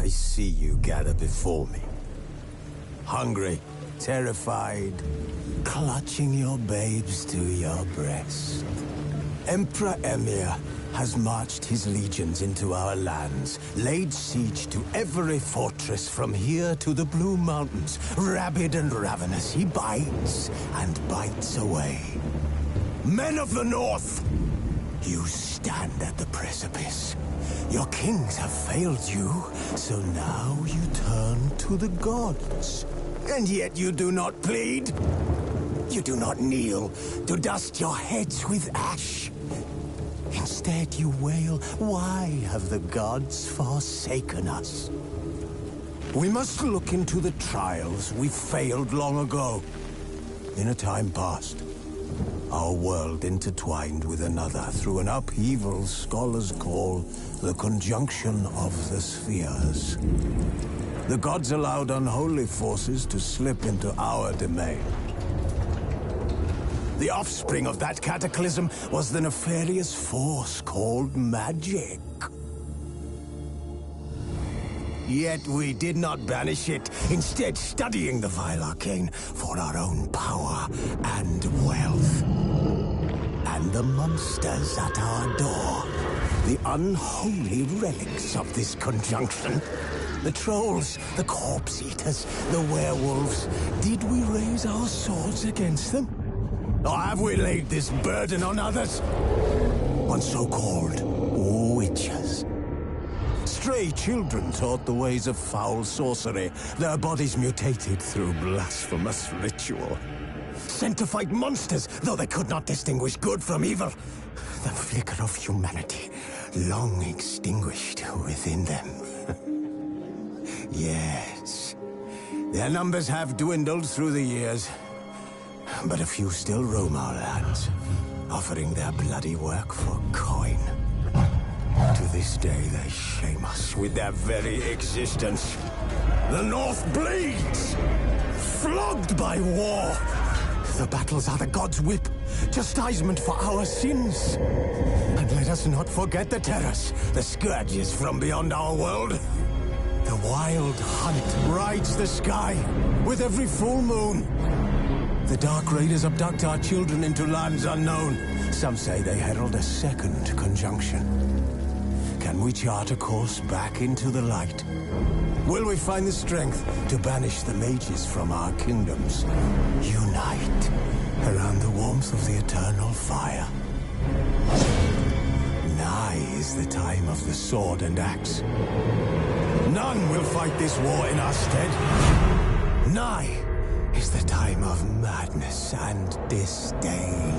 I see you gather before me. Hungry, terrified, clutching your babes to your breast. Emperor Emir has marched his legions into our lands, laid siege to every fortress from here to the Blue Mountains. Rabid and ravenous, he bites and bites away. Men of the North, you stand at the precipice. Your kings have failed you, so now you turn to the gods. And yet you do not plead. You do not kneel to dust your heads with ash. Instead you wail, why have the gods forsaken us? We must look into the trials we failed long ago. In a time past, our world intertwined with another through an upheaval scholars call the conjunction of the spheres. The gods allowed unholy forces to slip into our domain. The offspring of that cataclysm was the nefarious force called magic. Yet we did not banish it, instead studying the vile arcane for our own power and wealth. And the monsters at our door, the unholy relics of this conjunction. The trolls, the corpse-eaters, the werewolves. Did we raise our swords against them? Or have we laid this burden on others? On so-called witches. Stray children taught the ways of foul sorcery, their bodies mutated through blasphemous ritual. Sent to fight monsters, though they could not distinguish good from evil. The flicker of humanity, long extinguished within them. Yes, their numbers have dwindled through the years, but a few still roam our lands, offering their bloody work for coin. To this day, they shame us with their very existence. The North bleeds, flogged by war. The battles are the gods' whip, chastisement for our sins. And let us not forget the terrors, the scourges from beyond our world. The wild hunt rides the sky with every full moon. The Dark Raiders abduct our children into lands unknown. Some say they herald a second conjunction. Can we chart a course back into the light? Will we find the strength to banish the mages from our kingdoms? Unite around the warmth of the eternal fire. Nigh is the time of the sword and axe. None will fight this war in our stead. Nigh is the time of madness and disdain.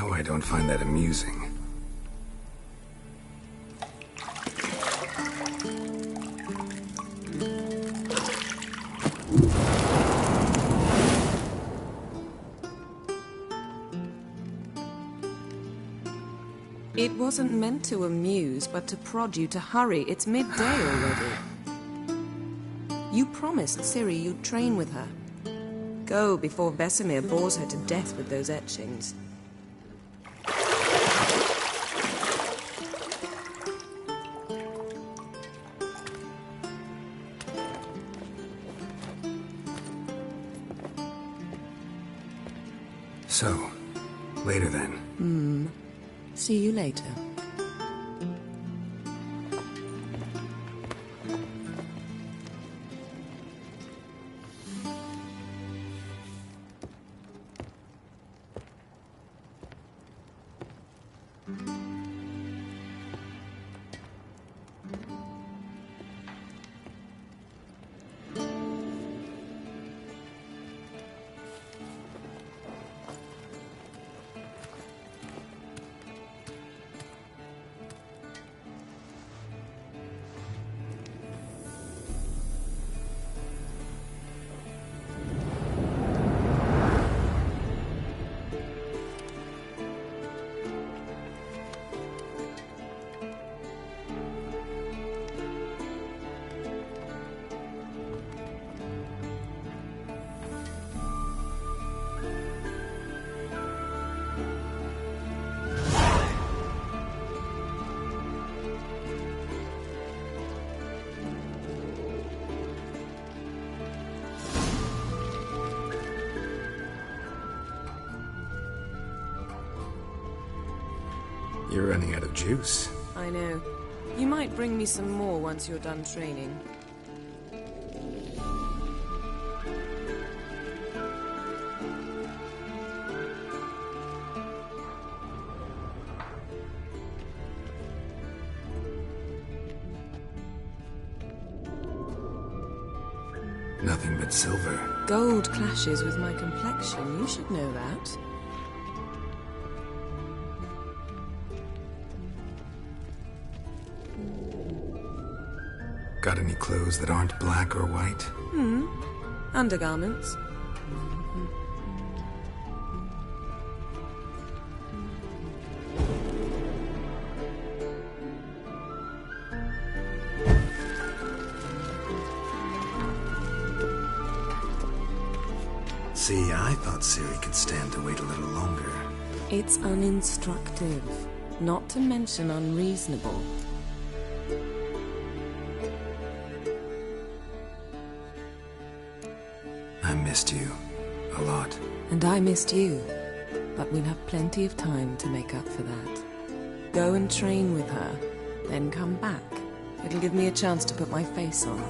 Now I don't find that amusing. It wasn't meant to amuse, but to prod you to hurry. It's midday already. You promised Ciri you'd train with her. Go before Vesemir bores her to death with those etchings. So, later then. See you later. You're running out of juice. I know. You might bring me some more once you're done training. Nothing but silver. Gold clashes with my complexion. You should know that. Got any clothes that aren't black or white? Undergarments. See, I thought Ciri could stand to wait a little longer. It's uninstructive, not to mention unreasonable. I missed you. A lot. And I missed you. But we'll have plenty of time to make up for that. Go and train with her, then come back. It'll give me a chance to put my face on.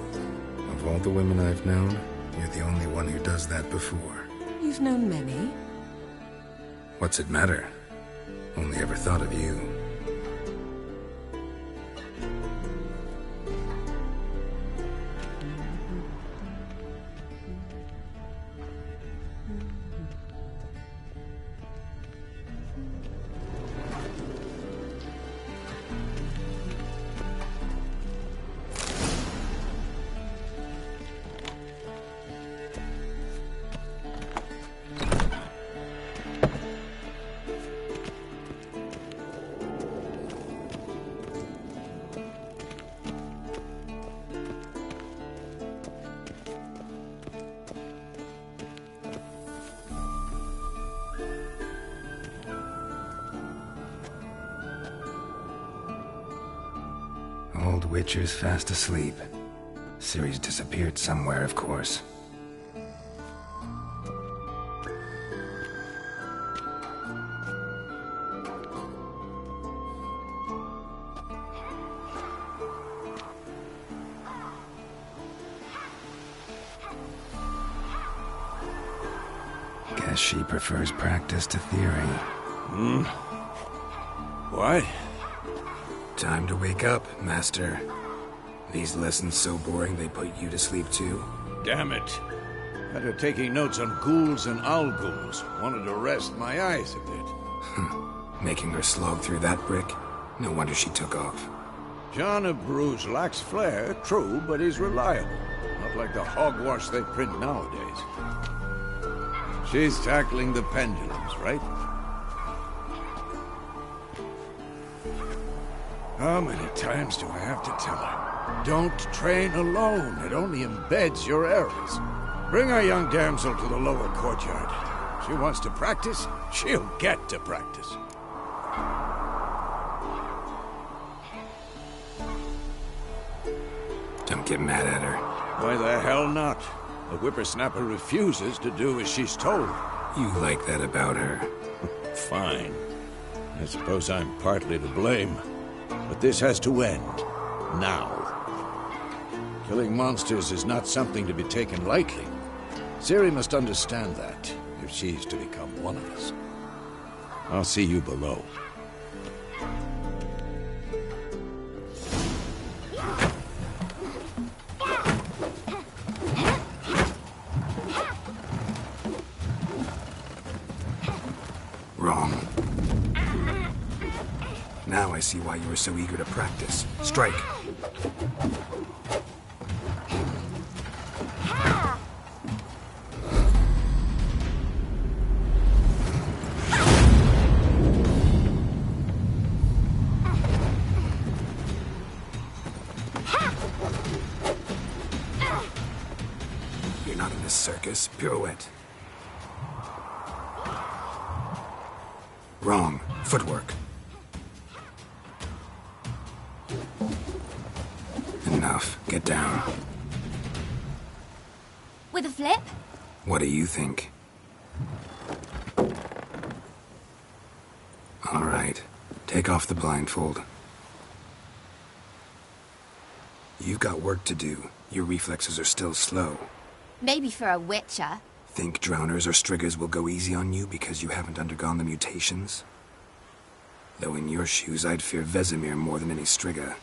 Of all the women I've known, you're the only one who does that before. You've known many. What's it matter? Only ever thought of you. Old Witcher's fast asleep. Ciri's disappeared somewhere, of course. Guess she prefers practice to theory. What? Time to wake up, Master. These lessons so boring they put you to sleep too. Damn it. After taking notes on ghouls and owl ghouls, wanted to rest my eyes a bit. Making her slog through that brick? No wonder she took off. John of Bruges lacks flair, true, but he's reliable. Not like the hogwash they print nowadays. She's tackling the pendulums, right? How many times do I have to tell her? Don't train alone. It only embeds your errors. Bring our young damsel to the lower courtyard. She wants to practice, she'll get to practice. Don't get mad at her. Why the hell not? The whippersnapper refuses to do as she's told. You like that about her. Fine. I suppose I'm partly to blame. But this has to end. Now. Killing monsters is not something to be taken lightly. Ciri must understand that, if she's to become one of us. I'll see you below. Wrong. Now I see why you were so eager to practice. Strike. You're not in this circus. Pirouette. Wrong. Footwork. Enough. Get down. With a flip? What do you think? All right. Take off the blindfold. You've got work to do. Your reflexes are still slow. Maybe for a witcher. Think drowners or striggers will go easy on you because you haven't undergone the mutations? Though in your shoes, I'd fear Vesemir more than any strigger.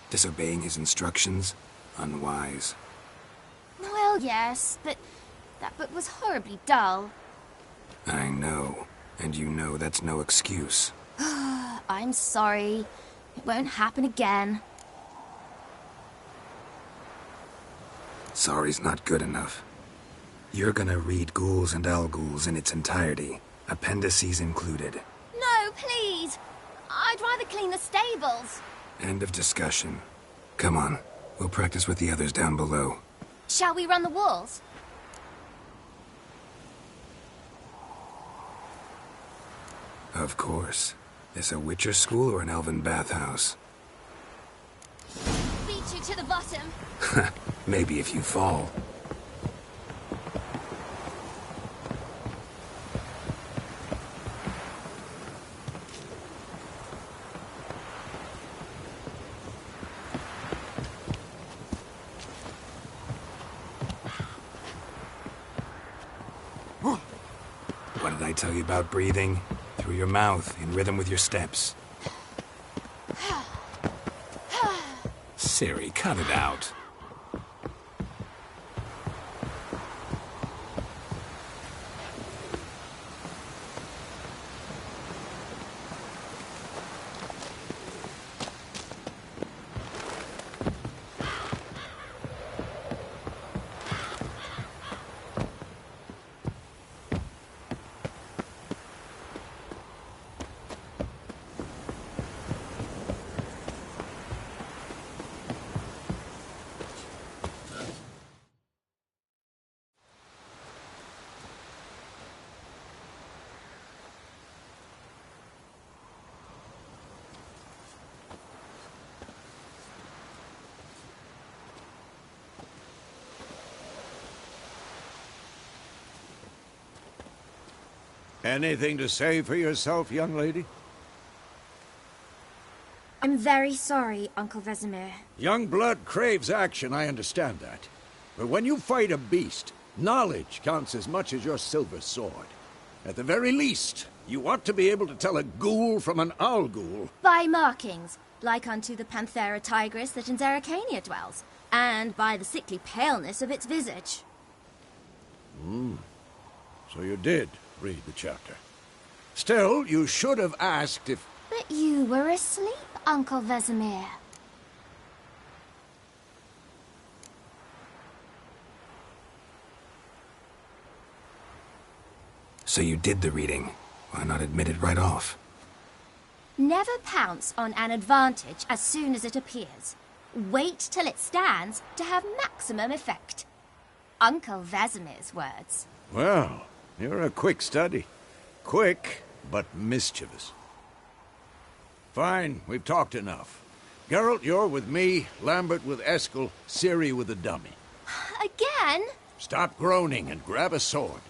Disobeying his instructions? Unwise. Well, yes, but that book was horribly dull. I know. And you know that's no excuse. I'm sorry. It won't happen again. Sorry's not good enough. You're gonna read Ghouls and Al-Ghouls in its entirety, appendices included. No, please! I'd rather clean the stables. End of discussion. Come on, we'll practice with the others down below. Shall we run the walls? Of course. This a Witcher school or an elven bathhouse? Beat you to the bottom. Maybe if you fall. What did I tell you about breathing? Through your mouth, in rhythm with your steps. Ciri, cut it out. Anything to say for yourself, young lady? I'm very sorry, Uncle Vesemir. Young blood craves action, I understand that. But when you fight a beast, knowledge counts as much as your silver sword. At the very least, you ought to be able to tell a ghoul from an owl-ghoul. By markings, like unto the Panthera tigris that in Zerrikania dwells, and by the sickly paleness of its visage. So you did read the chapter. Still, you should have asked if... But you were asleep, Uncle Vesemir. So you did the reading. Why not admit it right off? Never pounce on an advantage as soon as it appears. Wait till it stands to have maximum effect. Uncle Vesemir's words. Well, you're a quick study. Quick, but mischievous. Fine, we've talked enough. Geralt, you're with me, Lambert with Eskel, Ciri with the dummy. Again? Stop groaning and grab a sword.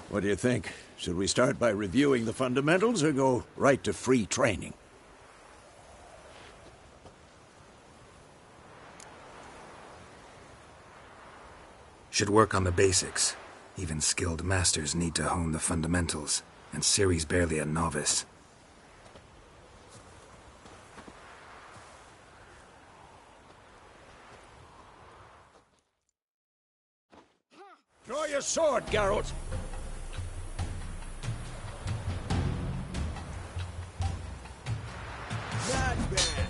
What do you think? Should we start by reviewing the fundamentals or go right to free training? Should work on the basics. Even skilled masters need to hone the fundamentals, and Ciri's barely a novice. Draw your sword, Geralt! Not bad.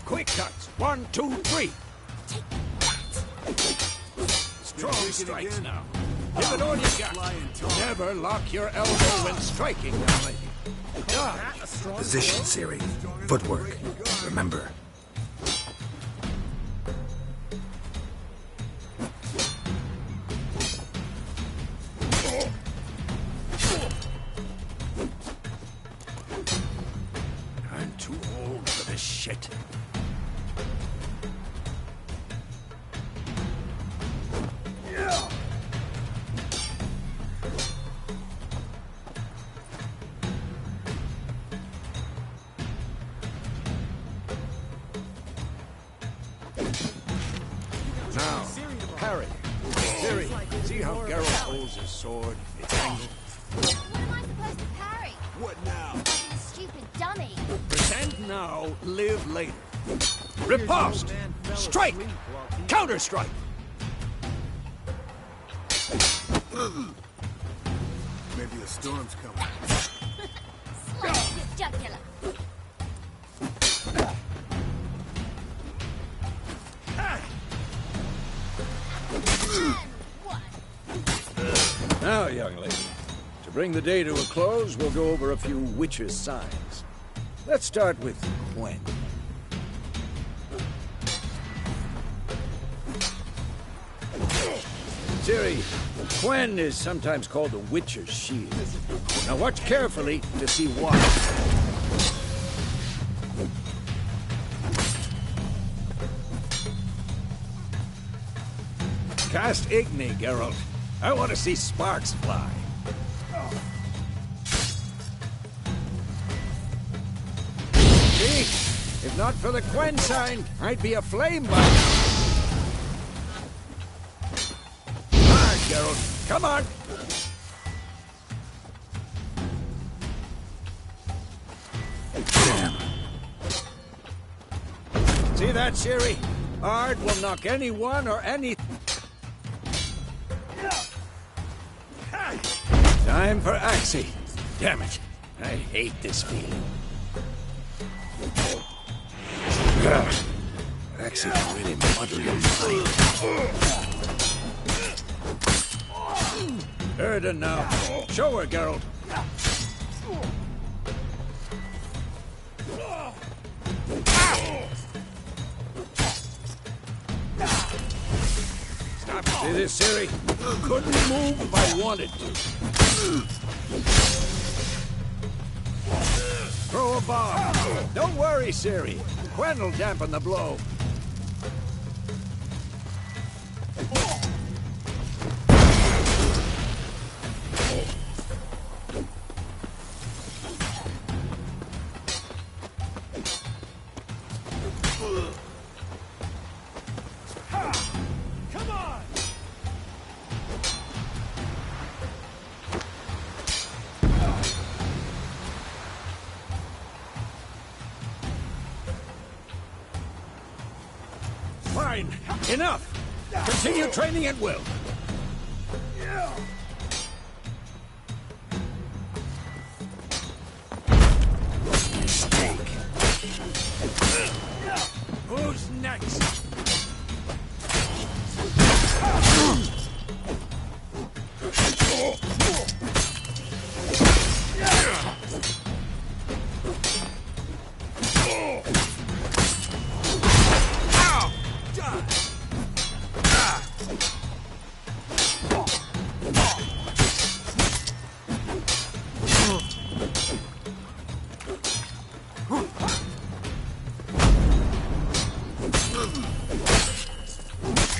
Quick cuts! 1, 2, 3! Strong strikes now. Give it all you got. Never lock your elbow when striking, young lady. Position, Ciri. Footwork. Remember. I'm too old for this shit. Now, parry. Ciri, see how Geralt holds his sword? It's angled. What am I supposed to parry? What now? You stupid dummy. Pretend now, live later. Riposte! Strike! Counter-strike! Maybe a storm's coming. Slice his jugular. Now, young lady, to bring the day to a close, we'll go over a few witches' signs. Let's start with Gwen. Ciri, Gwen is sometimes called the Witcher's Shield. Now watch carefully to see why. Cast Igni, Geralt. I want to see sparks fly. See? If not for the Gwen sign, I'd be aflame by now. Hard, Geralt. Come on. Damn. See that, Ciri? Hard will knock anyone or any... Time for Axie. Damn it. I hate this feeling. Axie can really muddle your mind. Erda now. Show her, Geralt. Stop. See this, Ciri? Couldn't move if I wanted to. Throw a bomb. Don't worry, Ciri. Gwen will dampen the blow. Come on! Fine! Enough! Continue training at will. Mistake. Who's next?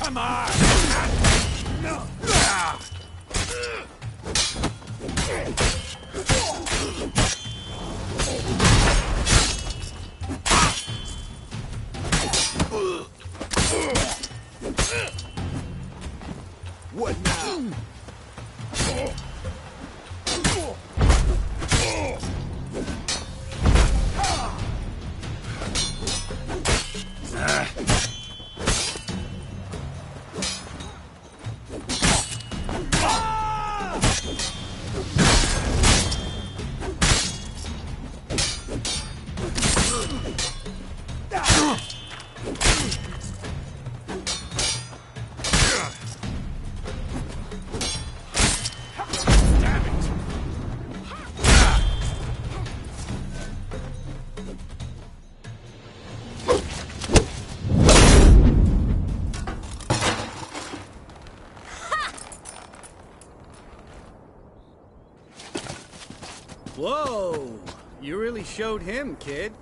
Come on! What now? Whoa! You really showed him, kid.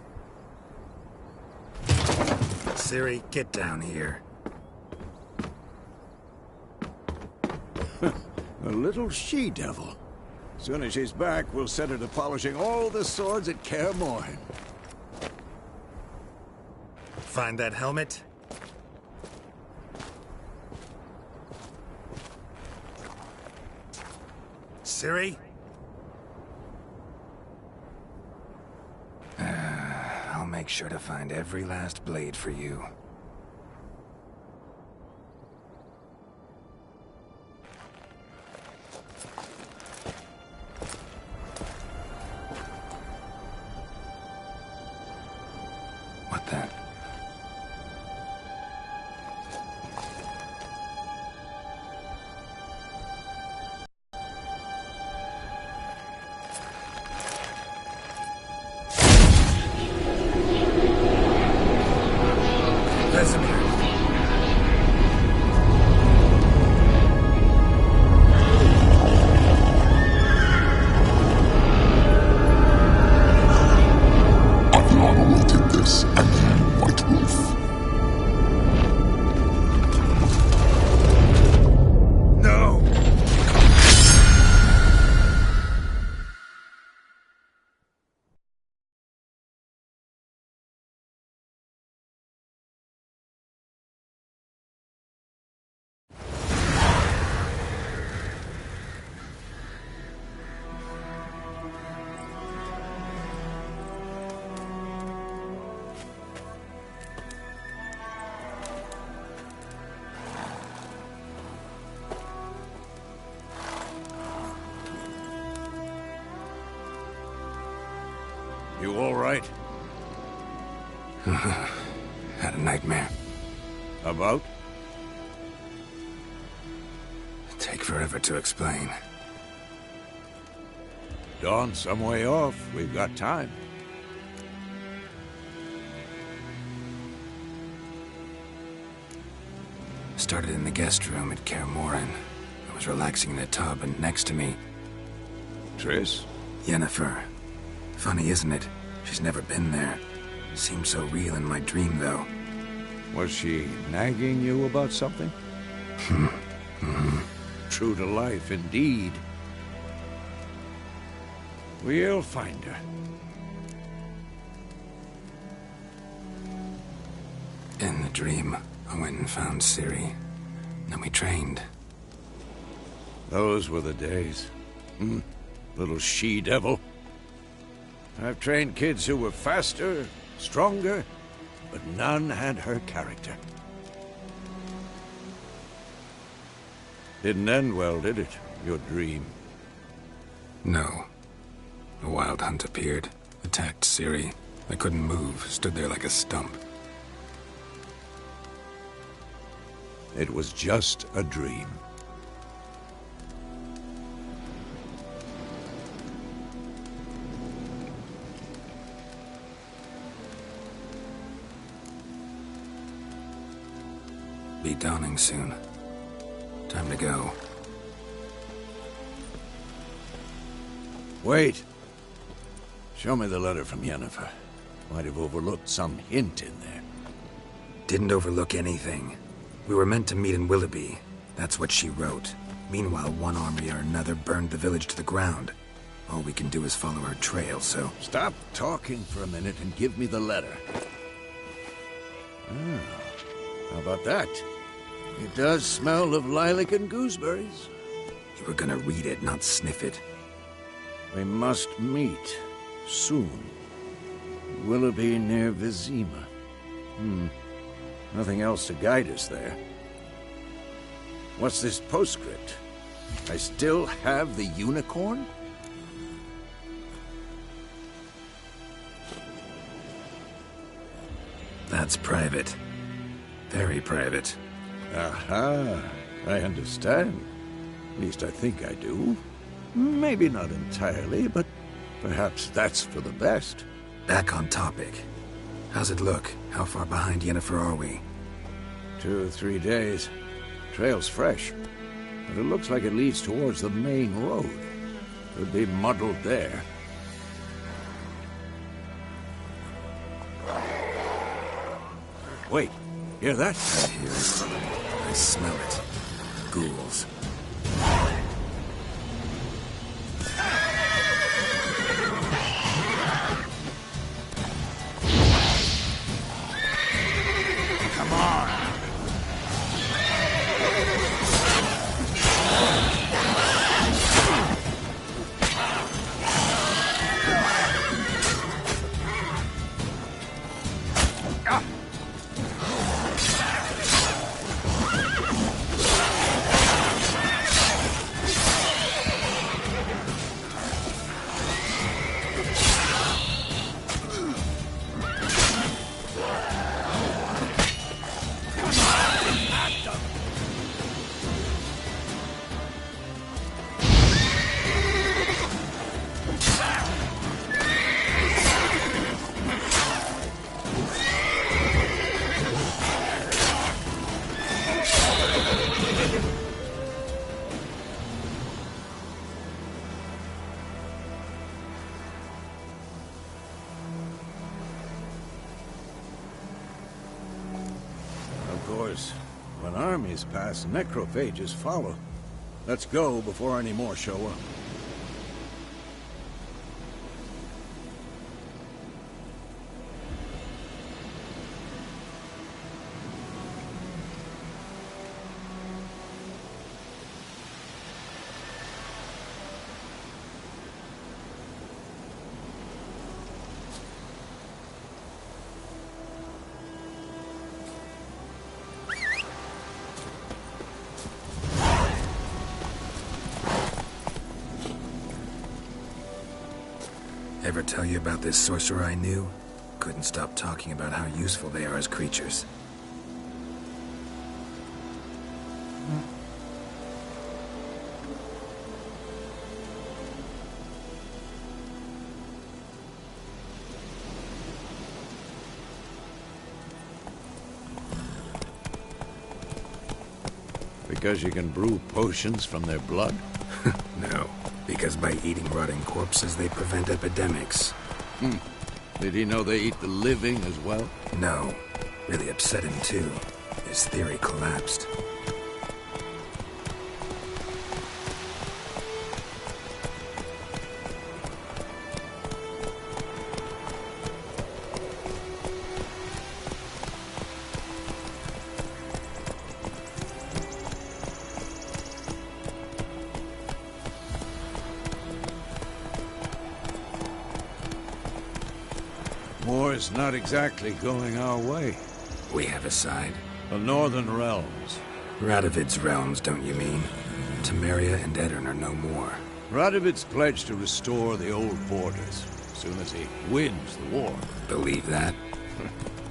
Ciri, get down here. A little she-devil. Soon as she's back, we'll set her to polishing all the swords at Kaer Morhen. Find that helmet? Ciri? I'll make sure to find every last blade for you. What then? Vesemir. Aviana will take this, and you, White Wolf. No! You all right? Had a nightmare. About? Take forever to explain. Dawn's some way off. We've got time. Started in the guest room at Kaer Morhen. I was relaxing in a tub, and next to me, Triss? Yennefer. Funny, isn't it? She's never been there. Seemed so real in my dream, though. Was she nagging you about something? True to life, indeed. We'll find her. In the dream, I went and found Ciri. Then we trained. Those were the days. Little she-devil. I've trained kids who were faster, stronger, but none had her character. Didn't end well, did it? Your dream. No. A wild hunt appeared, attacked Ciri. I couldn't move, stood there like a stump. It was just a dream. Be dawning soon. Time to go. Wait. Show me the letter from Yennefer. Might have overlooked some hint in there. Didn't overlook anything. We were meant to meet in Willoughby. That's what she wrote. Meanwhile, one army or another burned the village to the ground. All we can do is follow her trail, so... Stop talking for a minute and give me the letter. How about that? It does smell of lilac and gooseberries. You were gonna read it, not sniff it. We must meet. Soon. Willoughby near Vizima. Nothing else to guide us there. What's this postscript? I still have the unicorn? That's private. Very private. Aha, I understand. At least I think I do. Maybe not entirely, but perhaps that's for the best. Back on topic. How's it look? How far behind Yennefer are we? 2 or 3 days. Trail's fresh, but it looks like it leads towards the main road. Could be muddled there. Wait, hear that? I hear it. I smell it. Ghouls. Come on! Of course, when armies pass, necrophages follow. Let's go before any more show up. Ever tell you about this sorcerer I knew? Couldn't stop talking about how useful they are as creatures. Because you can brew potions from their blood? No, because by eating rotting corpses, they prevent epidemics. Did he know they eat the living as well? No, really upset him too. His theory collapsed. War's not exactly going our way. We have a side. The Northern Realms. Radovid's realms, don't you mean? Temeria and Edirn are no more. Radovid's pledged to restore the old borders as soon as he wins the war. Believe that?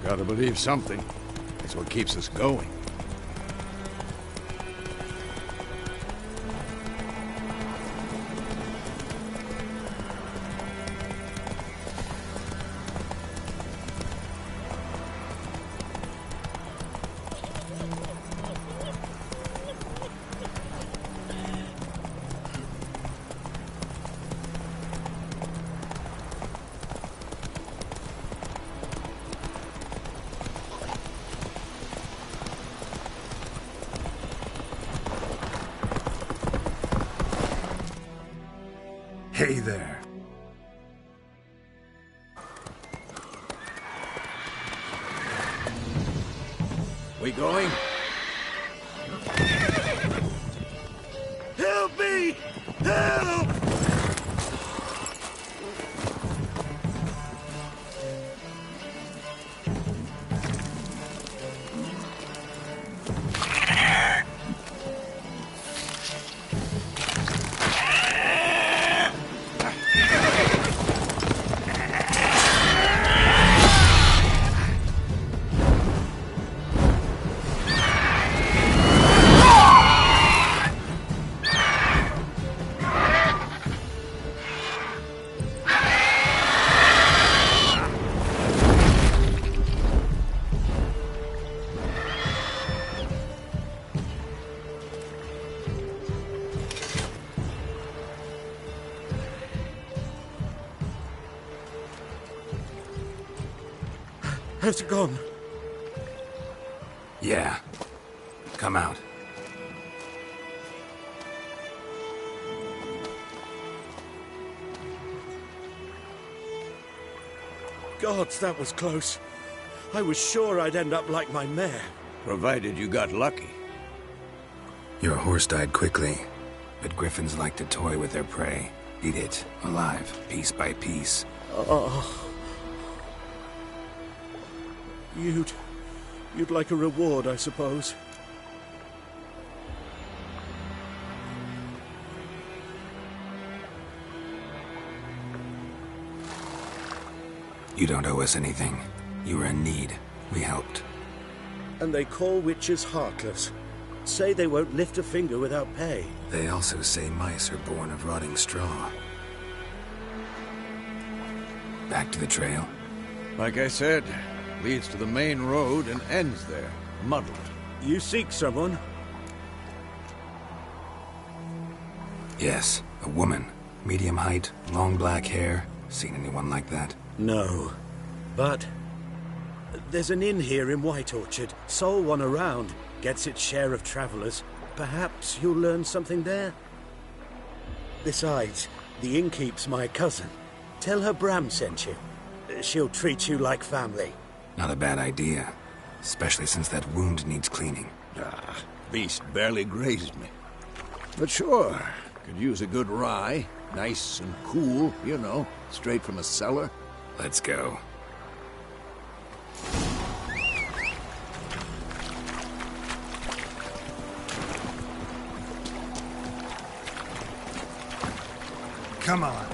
Gotta believe something. That's what keeps us going. Hey there. We going? Help me! Help! How's it gone? Yeah. Come out. Gods, that was close. I was sure I'd end up like my mare. Provided you got lucky. Your horse died quickly, but griffins like to toy with their prey. Eat it, alive, piece by piece. Oh. You'd like a reward, I suppose. You don't owe us anything. You were in need. We helped. And they call witches heartless. Say they won't lift a finger without pay. They also say mice are born of rotting straw. Back to the trail? Like I said, leads to the main road and ends there, muddled. You seek someone? Yes, a woman. Medium height, long black hair. Seen anyone like that? No. But there's an inn here in White Orchard. Sole one around. Gets its share of travelers. Perhaps you'll learn something there? Besides, the innkeep's my cousin. Tell her Bram sent you. She'll treat you like family. Not a bad idea. Especially since that wound needs cleaning. Ah, beast barely grazed me. But sure, could use a good rye. Nice and cool, you know, straight from a cellar. Let's go. Come on.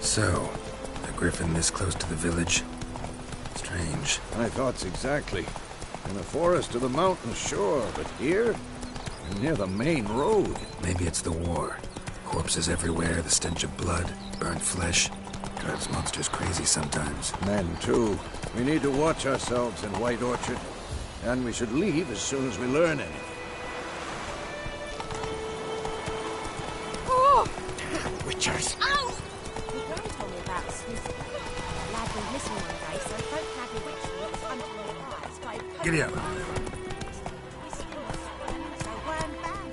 So, a griffin this close to the village? Strange. My thoughts exactly. In the forest or the mountains, sure, but here? Near the main road. Maybe it's the war. Corpses everywhere, the stench of blood, burnt flesh. Drives monsters crazy sometimes. Men, too. We need to watch ourselves in White Orchard. And we should leave as soon as we learn anything. Oh! Witchers! Ow! My granny told me about a sleuth. A lad went missing one day, so folk had a witch that was hunting on the fires, gave Giddy up. This was so weren't found.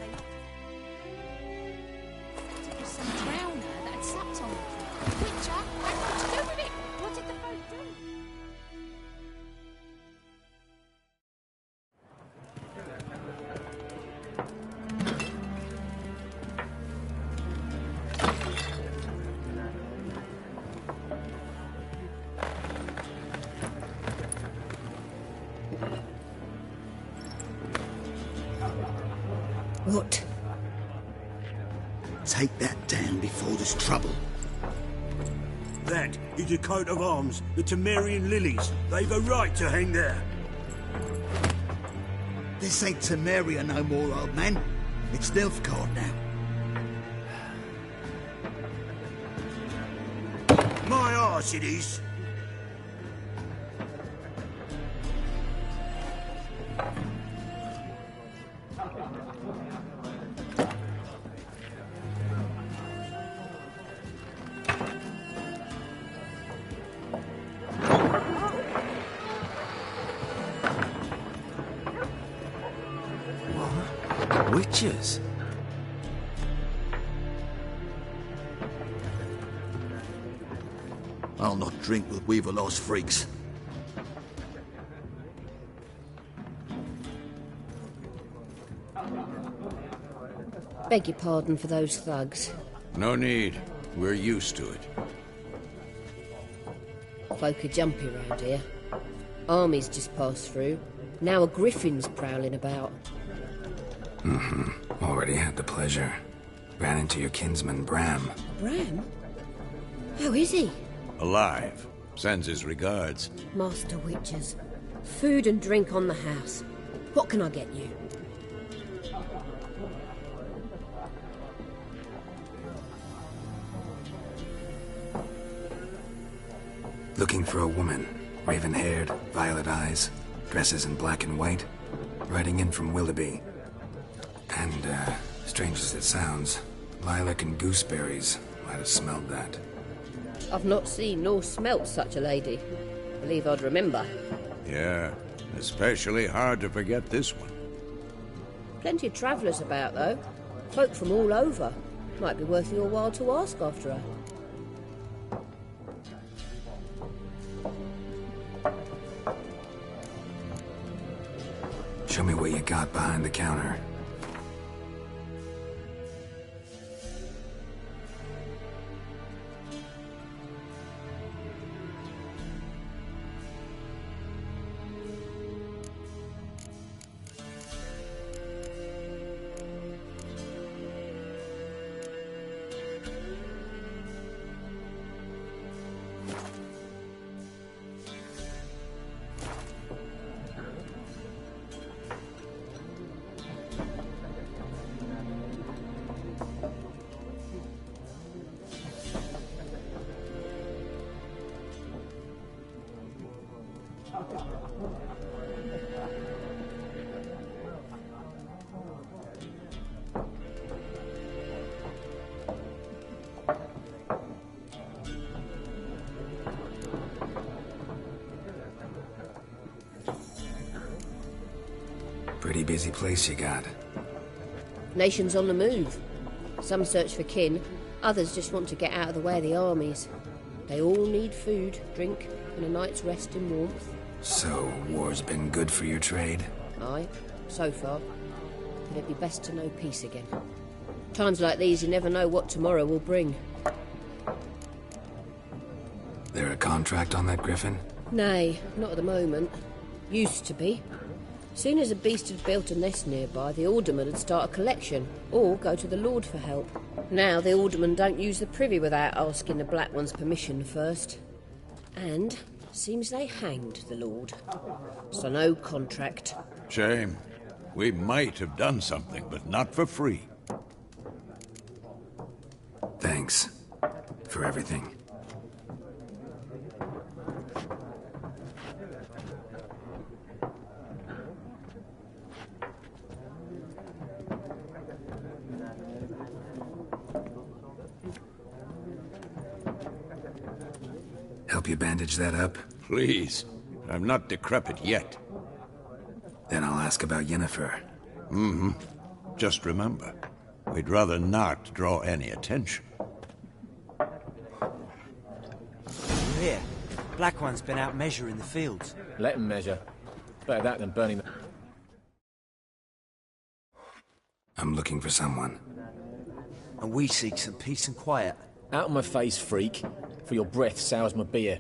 It was some drowner that had slept on it. Witcher had what to do with it? What did the folk do? What? Take that down before there's trouble. That is a coat of arms, the Temerian lilies. They've a right to hang there. This ain't Temeria no more, old man. It's Nilfgaard now. My arse it is. Witches? I'll not drink with Weaverlost freaks. Beg your pardon for those thugs. No need. We're used to it. Folk are jumpy round here. Armies just passed through. Now a griffin's prowling about. Already had the pleasure. Ran into your kinsman, Bram. Bram? How is he? Alive. Sends his regards. Master Witches. Food and drink on the house. What can I get you? Looking for a woman. Raven-haired, violet eyes, dresses in black and white. Riding in from Willoughby. And, strange as it sounds, lilac and gooseberries. Might have smelled that. I've not seen nor smelt such a lady. Believe I'd remember. Yeah, especially hard to forget this one. Plenty of travellers about, though. Folk from all over. Might be worth your while to ask after her. Show me what you got behind the counter. Pretty busy place you got. Nations on the move. Some search for kin, others just want to get out of the way of the armies. They all need food, drink, and a night's rest in warmth. So, war's been good for your trade? Aye, so far. But it'd be best to know peace again. Times like these, you never know what tomorrow will bring. There a contract on that griffin? Nay, not at the moment. Used to be. Soon as a beast had built a nest nearby, the alderman would start a collection, or go to the Lord for help. Now the aldermen don't use the privy without asking the Black One's permission first. And seems they hanged the Lord. So no contract. Shame. We might have done something, but not for free. Thanks. For everything. Help you bandage that up? Please. I'm not decrepit yet. Then I'll ask about Yennefer. Just remember, we'd rather not draw any attention. Here, Black One's been out measuring the fields. Let him measure. Better that than burning the... I'm looking for someone. And we seek some peace and quiet. Out of my face, freak. For your breath sours my beer.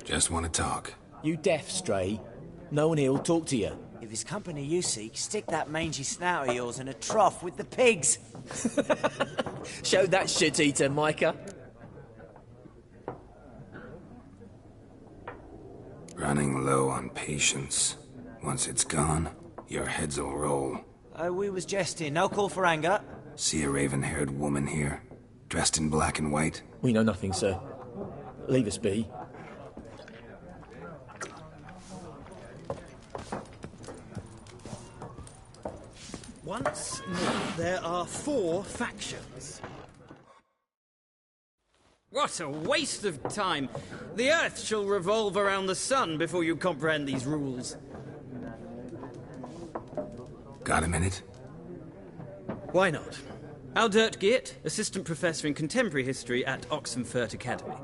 Just want to talk. You deaf, Stray? No one here will talk to you. If it's company you seek, stick that mangy snout of yours in a trough with the pigs. Show that shit-eater, Micah. Running low on patience. Once it's gone, your heads'll roll. Oh, we was jesting. No call for anger. See a raven-haired woman here, dressed in black and white? We know nothing, sir. Leave us be. Once more, there are 4 factions. What a waste of time! The Earth shall revolve around the sun before you comprehend these rules. Got a minute? Why not? Aldert Geert, Assistant Professor in Contemporary History at Oxenfurt Academy.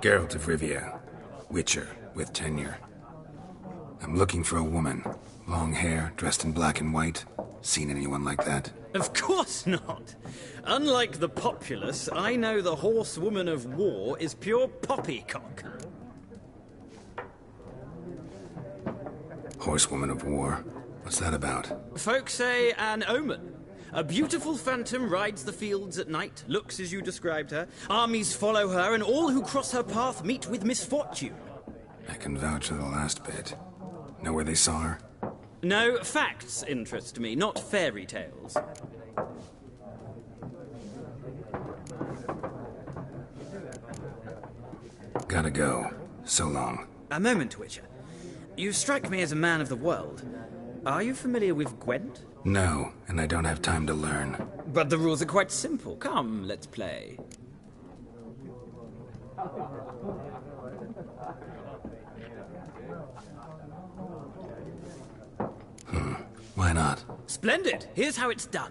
Geralt of Rivia, Witcher, with tenure. I'm looking for a woman. Long hair, dressed in black and white. Seen anyone like that? Of course not! Unlike the populace, I know the horsewoman of war is pure poppycock. Horsewoman of war? What's that about? Folk say an omen. A beautiful phantom rides the fields at night, looks as you described her. Armies follow her, and all who cross her path meet with misfortune. I can vouch for the last bit. Know where they saw her? No, facts interest me, not fairy tales. Gotta go. So long. A moment, Witcher. You strike me as a man of the world. Are you familiar with Gwent? No, and I don't have time to learn. But the rules are quite simple. Come, let's play. Why not? Splendid! Here's how it's done.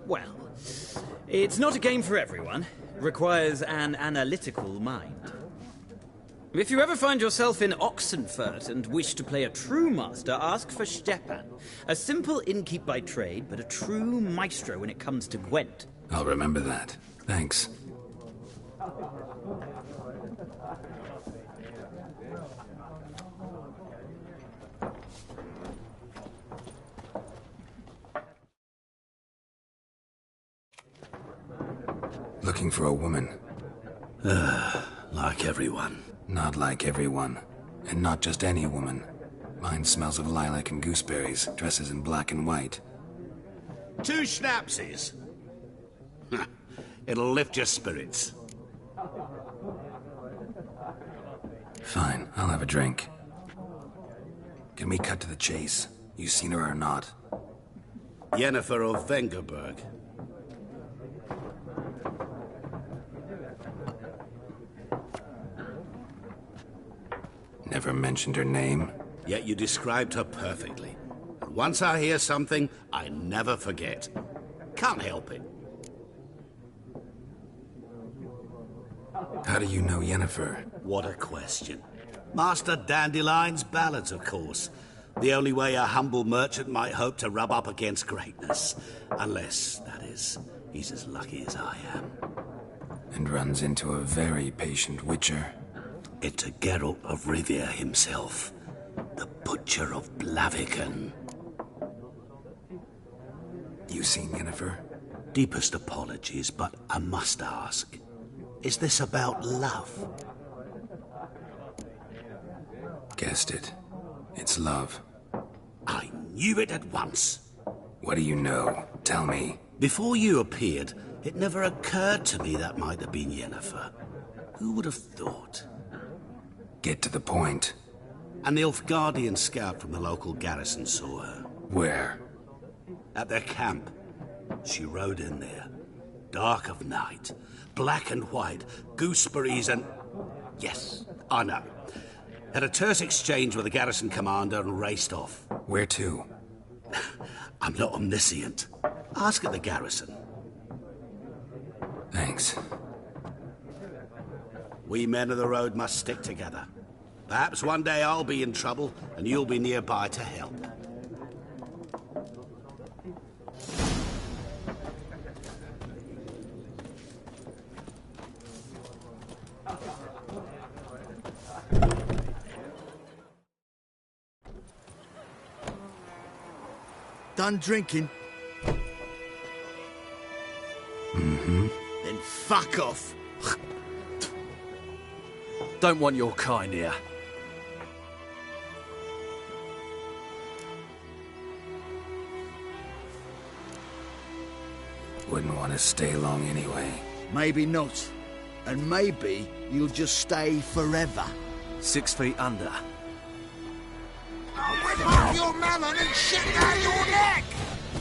Well, it's not a game for everyone. Requires an analytical mind. If you ever find yourself in Oxenfurt and wish to play a true master, ask for Stepan. A simple innkeep by trade, but a true maestro when it comes to Gwent. I'll remember that. Thanks. Looking for a woman. Like everyone. Not like everyone. And not just any woman. Mine smells of lilac and gooseberries, dresses in black and white. 2 schnapsies. It'll lift your spirits. Fine, I'll have a drink. Can we cut to the chase? You seen her or not? Yennefer of Vengerberg. Never mentioned her name. Yet you described her perfectly. And once I hear something, I never forget. Can't help it. How do you know Yennefer? What a question. Master Dandelion's ballads, of course. The only way a humble merchant might hope to rub up against greatness. Unless, that is, he's as lucky as I am. And runs into a very patient witcher. It's a Geralt of Rivia himself. The Butcher of Blaviken. You seen Yennefer? Deepest apologies, but I must ask. Is this about love? Guessed it. It's love. I knew it at once. What do you know? Tell me. Before you appeared, it never occurred to me that might have been Yennefer. Who would have thought? Get to the point. An Nilfgaardian scout from the local garrison saw her. Where? At their camp. She rode in there. Dark of night. Black and white. Gooseberries and... Yes, I know. Had a terse exchange with the garrison commander and raced off. Where to? I'm not omniscient. Ask at the garrison. Thanks. We men of the road must stick together. Perhaps one day I'll be in trouble and you'll be nearby to help. Done drinking? Mm-hmm. Then fuck off. Don't want your kind here. Wouldn't want to stay long anyway. Maybe not. And maybe you'll just stay forever. 6 feet under. I'll whip off your melon and shit down your neck!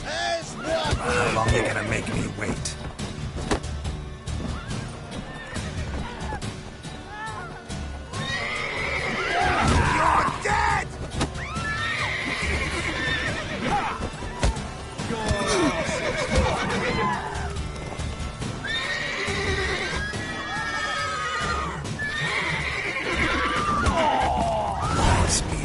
There's one! How long are you gonna make me wait? You're dead! Nice meeting you.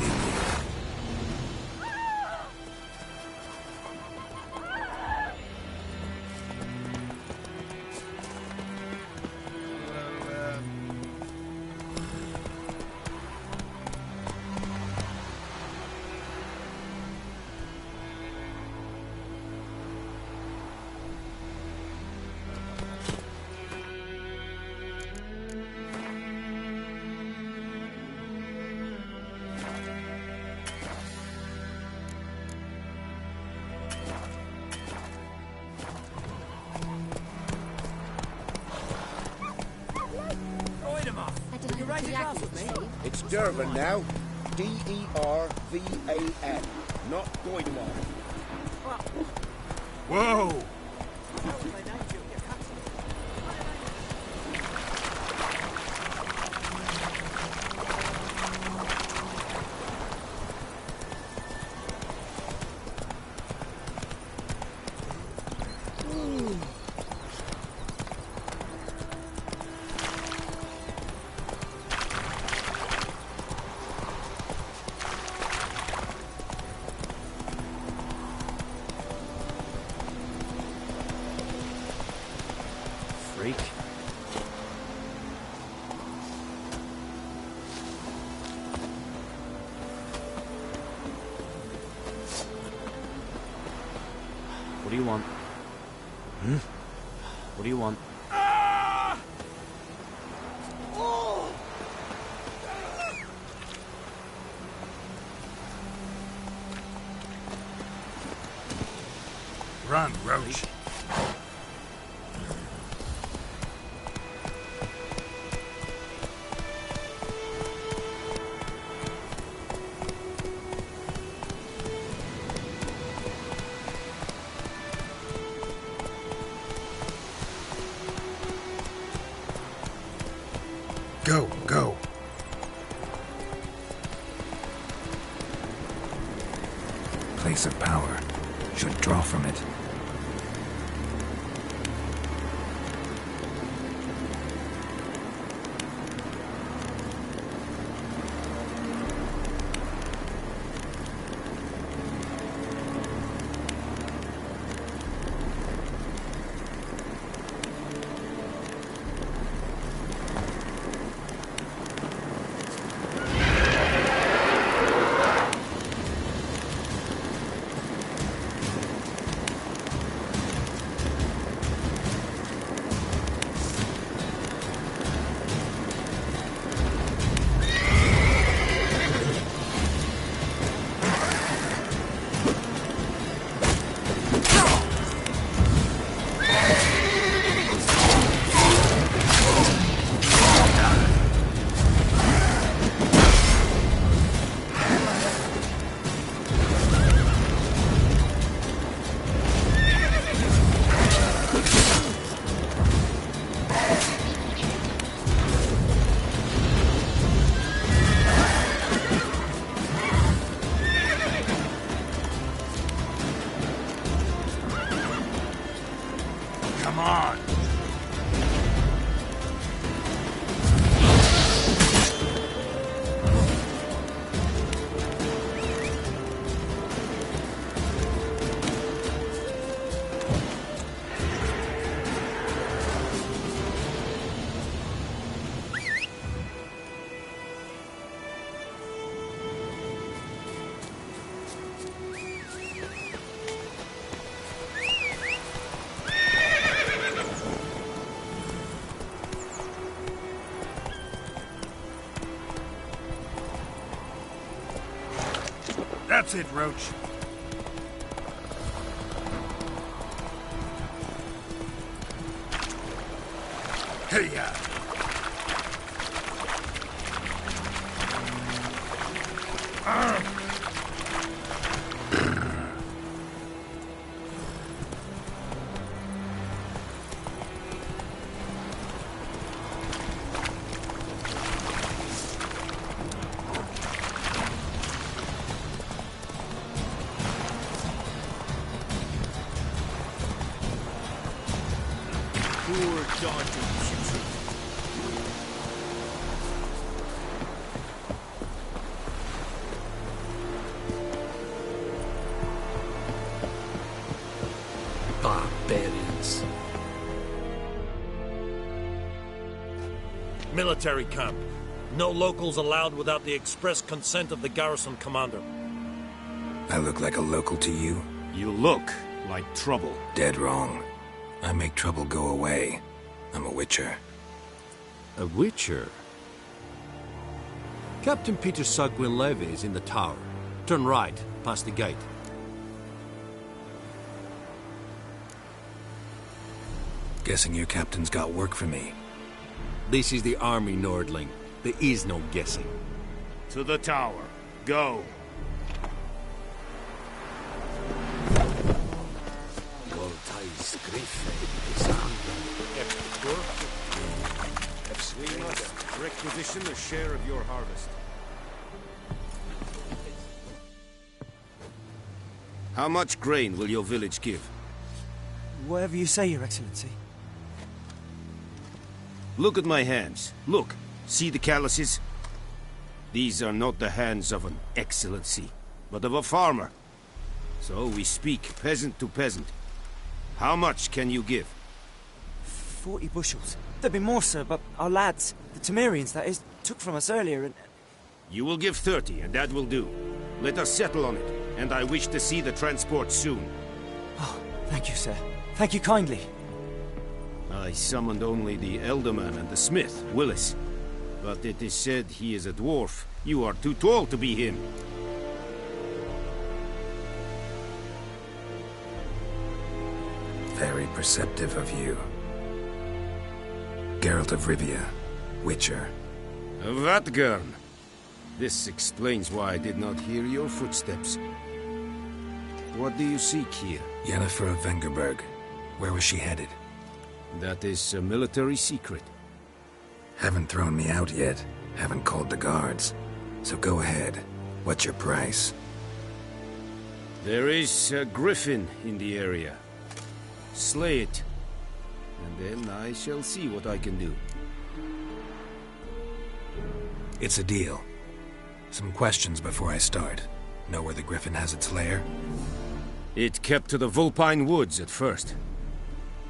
It's Durban now. D-E-R-V-A-N. Not Goideman. Whoa! do you want? Hmm? What do you want? Run, Roach. Go, go. Place of power. Should draw from it. Come on! That's it, Roach. Hey-ya! Poor daunting future. Barbarians. Military camp. No locals allowed without the express consent of the garrison commander. I look like a local to you? You look like trouble. Dead wrong. I make trouble go away. I'm a witcher. A witcher? Captain Peter Sagwin-Levy is in the tower. Turn right, past the gate. Guessing your captain's got work for me. This is the army, Nordling. There is no guessing. To the tower. Go. Requisition a share of your harvest. How much grain will your village give? Whatever you say, Your Excellency. Look at my hands. Look. See the calluses? These are not the hands of an excellency, but of a farmer. So we speak peasant to peasant. How much can you give? 40 bushels. There'd be more, sir, but our lads, the Temerians, that is, took from us earlier and... You will give 30, and that will do. Let us settle on it, and I wish to see the transport soon. Oh, Thank you, sir. Thank you kindly. I summoned only the Elderman and the smith, Willis. But it is said he is a dwarf. You are too tall to be him. Very perceptive of you. Geralt of Rivia, Witcher. Vatgern! This explains why I did not hear your footsteps. What do you seek here? Yennefer of Vengerberg. Where was she headed? That is a military secret. Haven't thrown me out yet. Haven't called the guards. So go ahead. What's your price? There is a griffin in the area. Slay it. And then I shall see what I can do. It's a deal. Some questions before I start. Know where the griffin has its lair? It kept to the Vulpine Woods at first.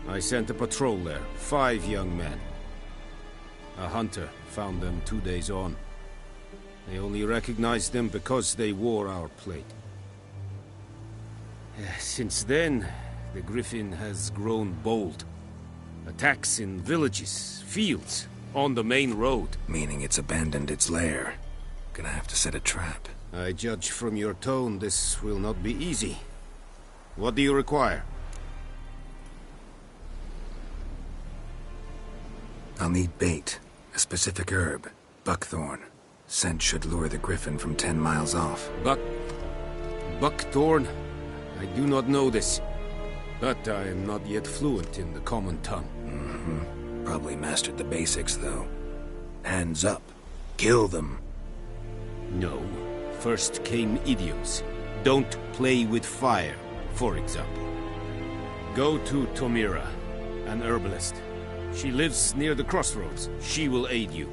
I sent a patrol there, 5 young men. A hunter found them 2 days on. They only recognized them because they wore our plate. Since then, the griffin has grown bold. Attacks in villages, fields, on the main road. Meaning it's abandoned its lair. Gonna have to set a trap. I judge from your tone this will not be easy. What do you require? I'll need bait. A specific herb. Buckthorn. Scent should lure the griffin from 10 miles off. Buckthorn? I do not know this. But I am not yet fluent in the common tongue. Mm-hmm. Probably mastered the basics, though. Hands up. Kill them. No. First came idioms. Don't play with fire, for example. Go to Tomira, an herbalist. She lives near the crossroads. She will aid you.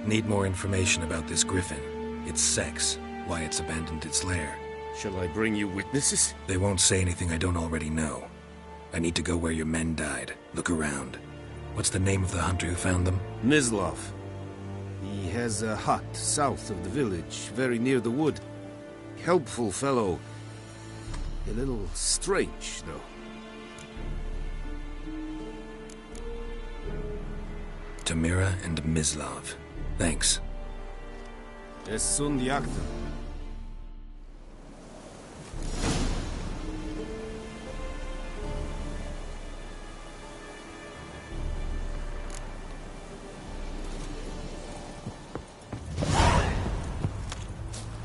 Need more information about this griffin. Its sex, why it's abandoned its lair. Shall I bring you witnesses? They won't say anything I don't already know. I need to go where your men died. Look around. What's the name of the hunter who found them? Mislav. He has a hut south of the village, very near the wood. Helpful fellow. A little strange, though. Tamira and Mislav. Thanks. Es sunt jagten.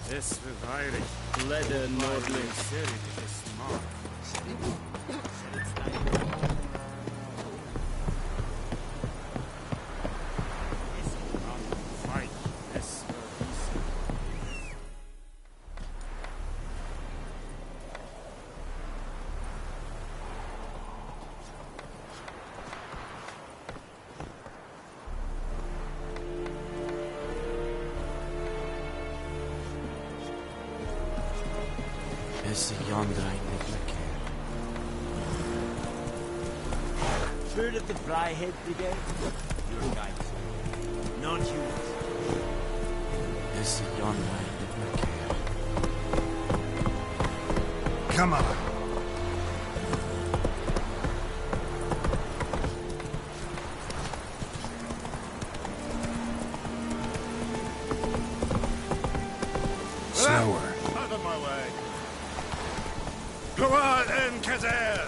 Es verweirig. Leder Nordling. Is the yonder niet meer keer. Heard of the Flyhead Brigade? Your guys. Non-humans. Is the yonder niet meer keer. Come on. Slower. Out of my way. Gloire en Kazer!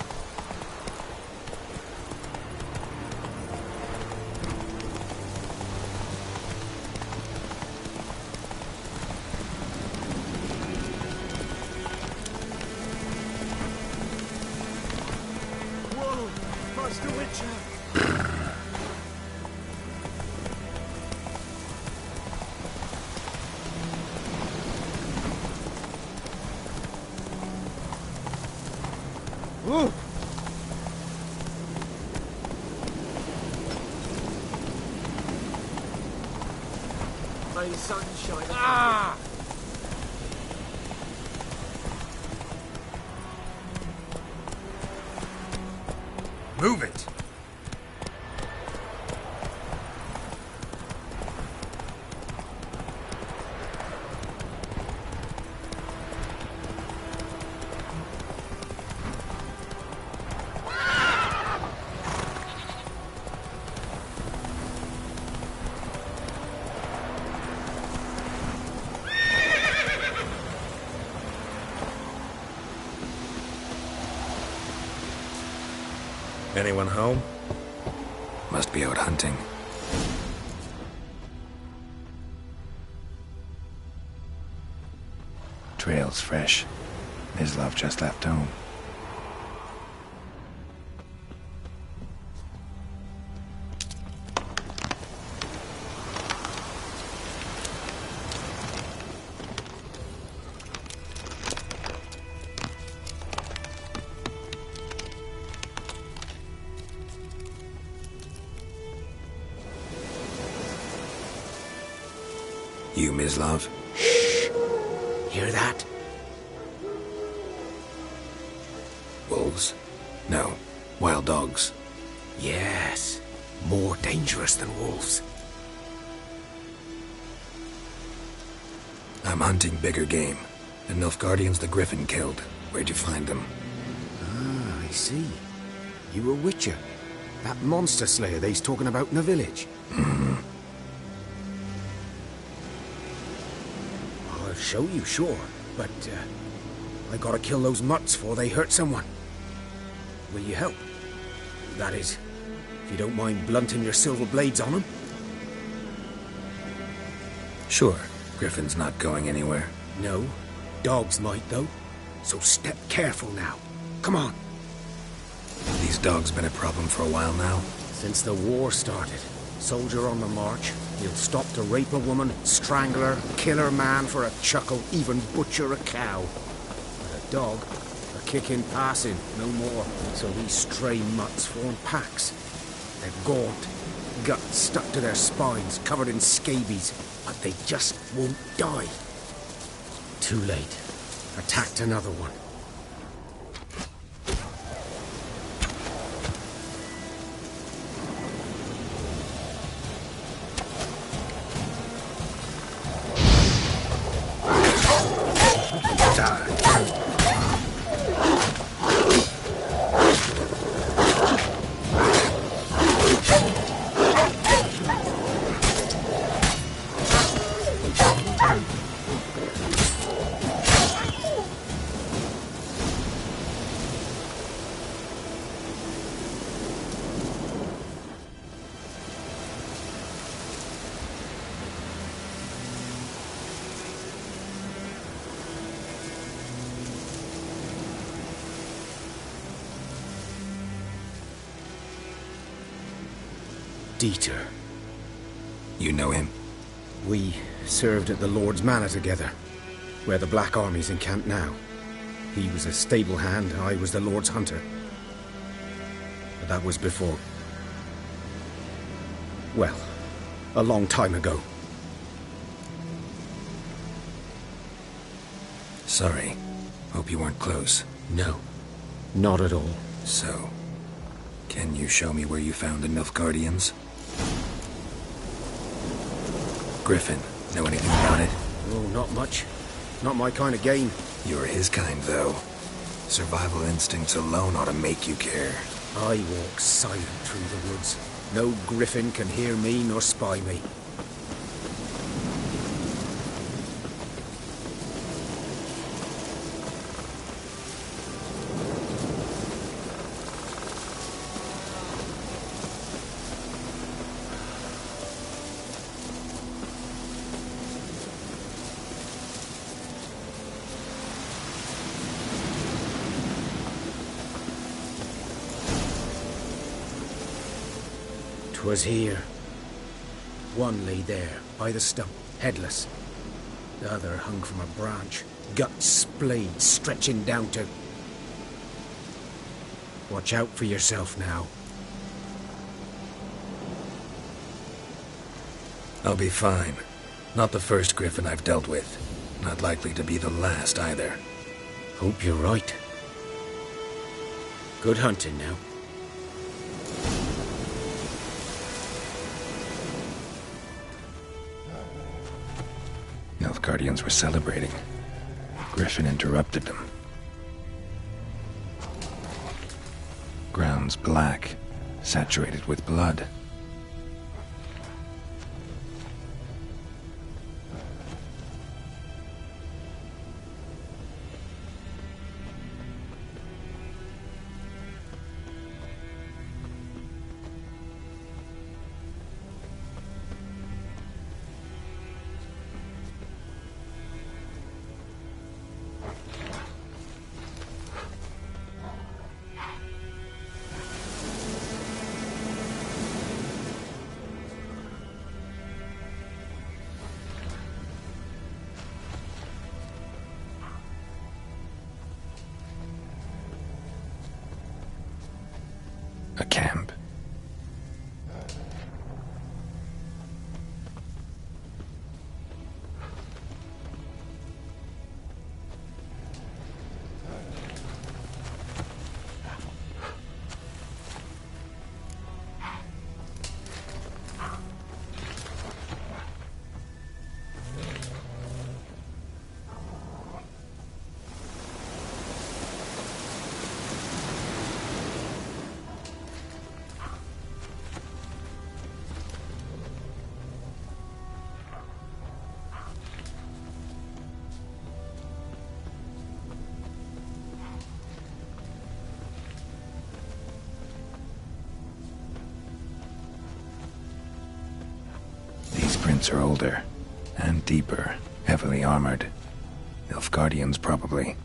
Whoa! Master Witcher! Ooh. May sunshine. Ah! Move it. Anyone home? Must be out hunting. Trail's fresh. Mislav just left home. You, Mislav? Shh! Hear that? Wolves? No. Wild dogs. Yes. More dangerous than wolves. I'm hunting bigger game. The Nilfgaardians the Griffin killed. Where'd you find them? Ah, I see. You a witcher. That monster slayer they's talking about in the village. I'll show you, sure. But, I gotta kill those mutts before they hurt someone. Will you help? That is, if you don't mind blunting your silver blades on them. Sure. Griffin's not going anywhere. No. Dogs might, though. So step careful now. Come on. These dogs been a problem for a while now? Since the war started. Soldier on the march. He'll stop to rape a woman, strangle her, kill her man for a chuckle, even butcher a cow. But a dog, a kick in passing, no more. So these stray mutts form packs. They're gaunt, guts stuck to their spines, covered in scabies, but they just won't die. Too late. Attacked another one. Dieter. You know him? We served at the Lord's Manor together, where the Black Army's encamped now. He was a stable hand, I was the Lord's hunter. But that was before... well, a long time ago. Sorry. Hope you weren't close. No, not at all. So, can you show me where you found the Nilfgaardians? Griffin, know anything about it? Oh, not much. Not my kind of game. You're his kind, though. Survival instincts alone ought to make you care. I walk silent through the woods. No griffin can hear me nor spy me. Was here. One lay there, by the stump, headless. The other hung from a branch, guts splayed, stretching down to... Watch out for yourself now. I'll be fine. Not the first griffin I've dealt with. Not likely to be the last, either. Hope you're right. Good hunting now. Nilfgaardians were celebrating. Griffin interrupted them. Ground's black, saturated with blood. camp. These prints are older and deeper, heavily armored. Nilfgaardians, probably.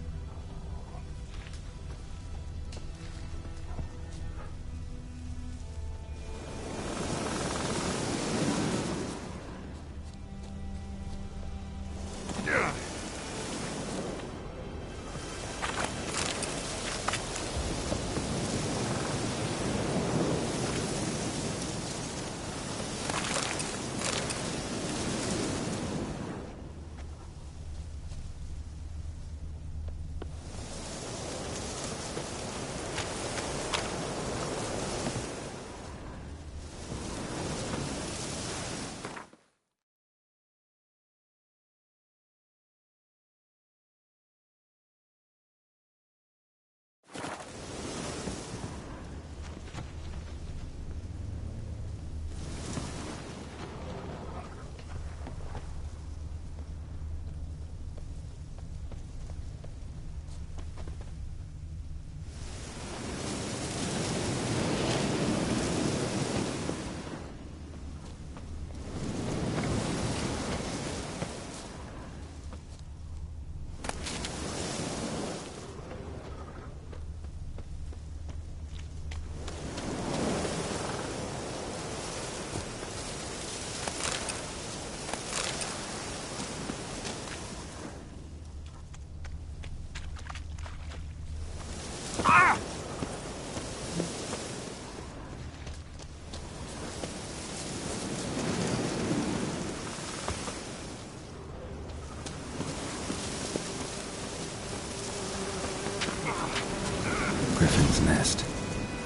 Griffin's nest.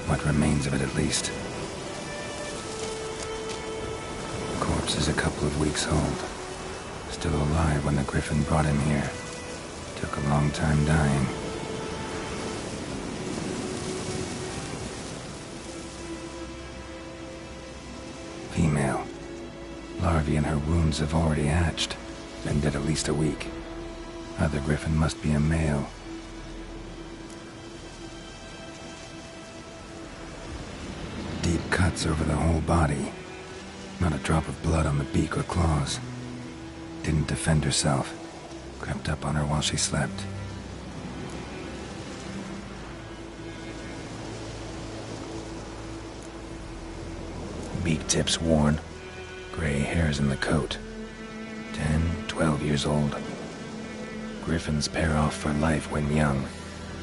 What remains of it, at least. Corpse is a couple of weeks old. Still alive when the Griffin brought him here. Took a long time dying. Female. Larvae in her wounds have already hatched. Been dead at least a week. Other Griffin must be a male. Deep cuts over the whole body. Not a drop of blood on the beak or claws. Didn't defend herself. Crept up on her while she slept. Beak tips worn. Gray hairs in the coat. 10, 12 years old. Griffins pair off for life when young.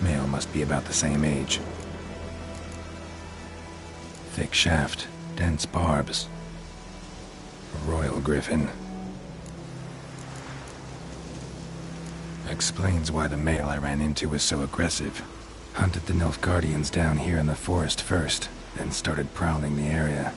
Male must be about the same age. Thick shaft, dense barbs. A royal griffin. Explains why the male I ran into was so aggressive. Hunted the Nilfgaardians down here in the forest first, then started prowling the area.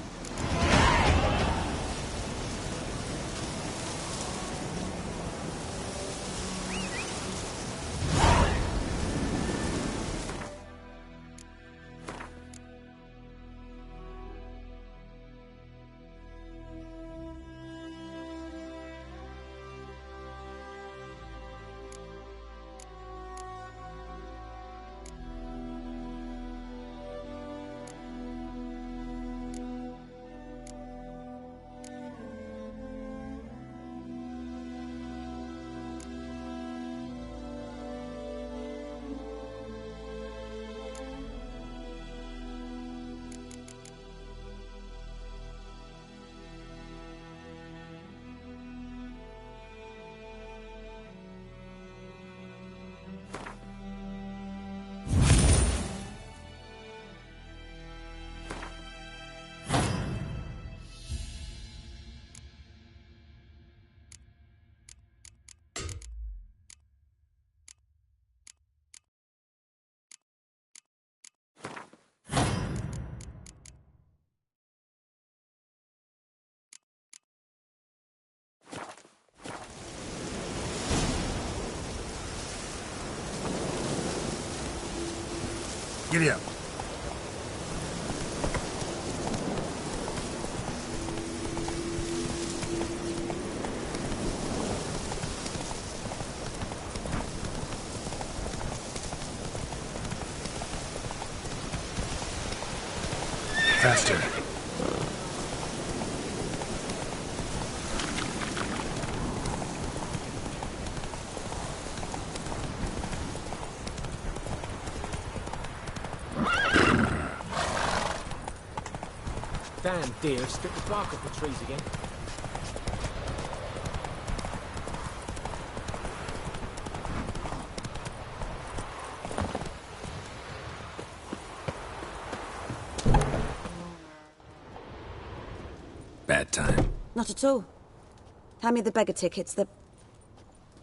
Giddy up. Faster. Damn deer, stripped the bark off the trees again. Bad time. Not at all. Hand me the beggar tickets, the...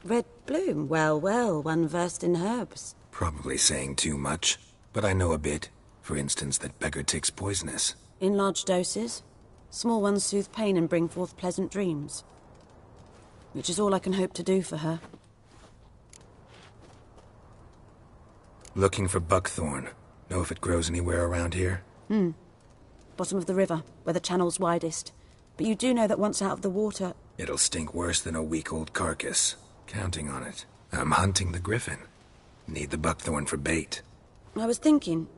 Red bloom. Well, well, one versed in herbs. Probably saying too much, but I know a bit. For instance, that beggar tick's poisonous. In large doses. Small ones soothe pain and bring forth pleasant dreams. Which is all I can hope to do for her. Looking for buckthorn. Know if it grows anywhere around here? Bottom of the river, where the channel's widest. But you do know that once out of the water... It'll stink worse than a week-old carcass. Counting on it. I'm hunting the griffin. Need the buckthorn for bait. I was thinking...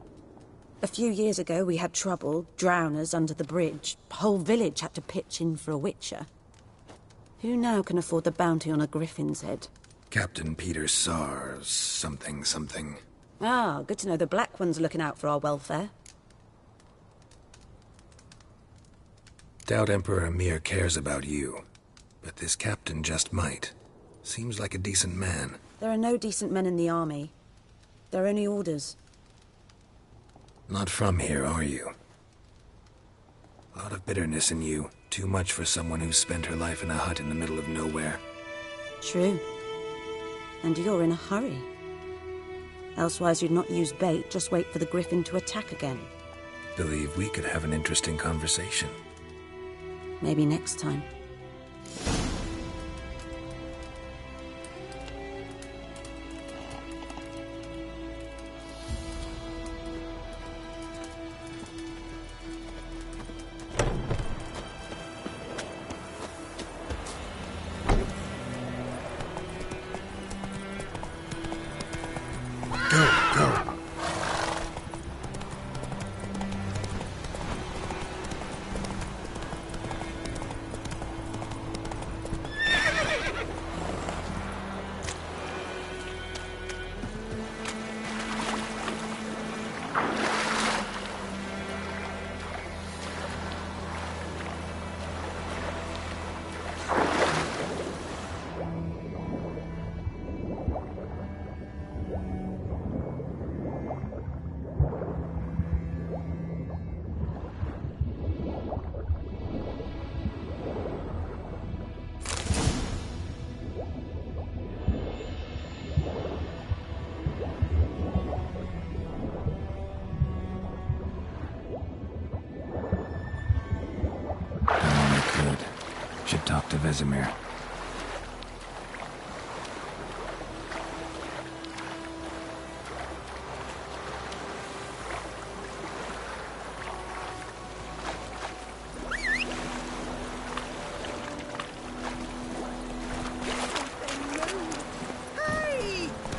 A few years ago we had trouble, drowners under the bridge. Whole village had to pitch in for a witcher. Who now can afford the bounty on a griffin's head? Captain Peter Sars, something. Ah, good to know the Black One's looking out for our welfare. Doubt Emperor Emir cares about you. But this captain just might. Seems like a decent man. There are no decent men in the army. There are only orders. Not from here, are you? A lot of bitterness in you. Too much for someone who's spent her life in a hut in the middle of nowhere. True. And you're in a hurry. Elsewise you'd not use bait, just wait for the griffin to attack again. Believe we could have an interesting conversation. Maybe next time. Should talk to Vesemir.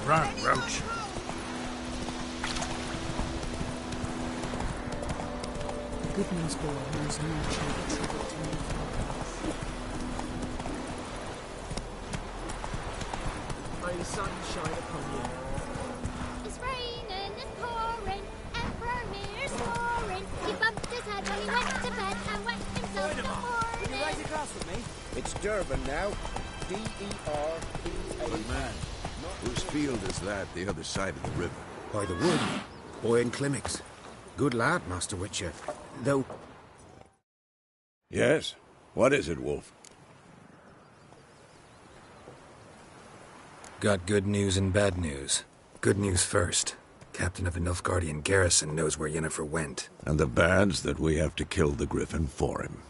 Run, Roach. The Goodman's boy knows no trouble to me. May sunshine upon you. It's raining and pouring, Emperor Mir's snoring. He bumped his head when he went to bed and wet himself in the morning. Will you raise a glass with me? It's Durban now. D-E-R-B-A. But man, whose field is that the other side of the river? By the wood. Boy in Climmix. Good lad, Master Witcher. Though... Yes? What is it, Wolf? Got good news and bad news. Good news first. Captain of the Nilfgaardian garrison knows where Yennefer went. And the bad's that we have to kill the griffin for him.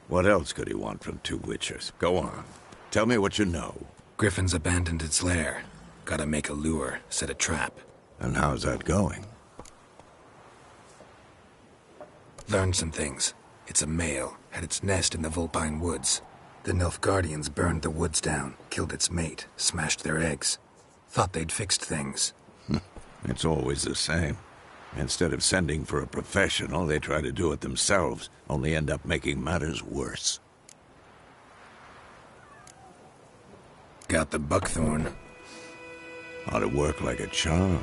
What else could he want from two witchers? Go on. Tell me what you know. Griffin's abandoned its lair. Gotta make a lure, set a trap. And how's that going? Learned some things. It's a male, had its nest in the Vulpine Woods. The Nilfgaardians burned the woods down, killed its mate, smashed their eggs. Thought they'd fixed things. It's always the same. Instead of sending for a professional, they try to do it themselves, only end up making matters worse. Got the buckthorn. Ought to work like a charm.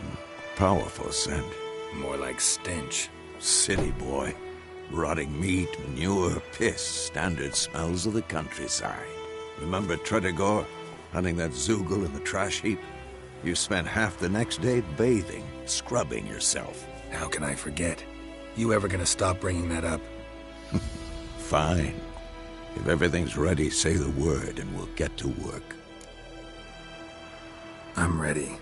Powerful scent. More like stench. City boy. Rotting meat, manure, piss, standard smells of the countryside. Remember Tredegor? Hunting that Zoogle in the trash heap? You spent half the next day bathing, scrubbing yourself. How can I forget? You ever gonna stop bringing that up? Fine. If everything's ready, say the word and we'll get to work. I'm ready.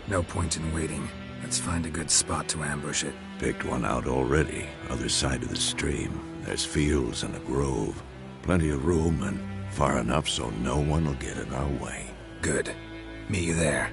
No point in waiting. Let's find a good spot to ambush it. Picked one out already, other side of the stream. There's fields and a grove. Plenty of room and far enough so no one will get in our way. Good. Meet you there.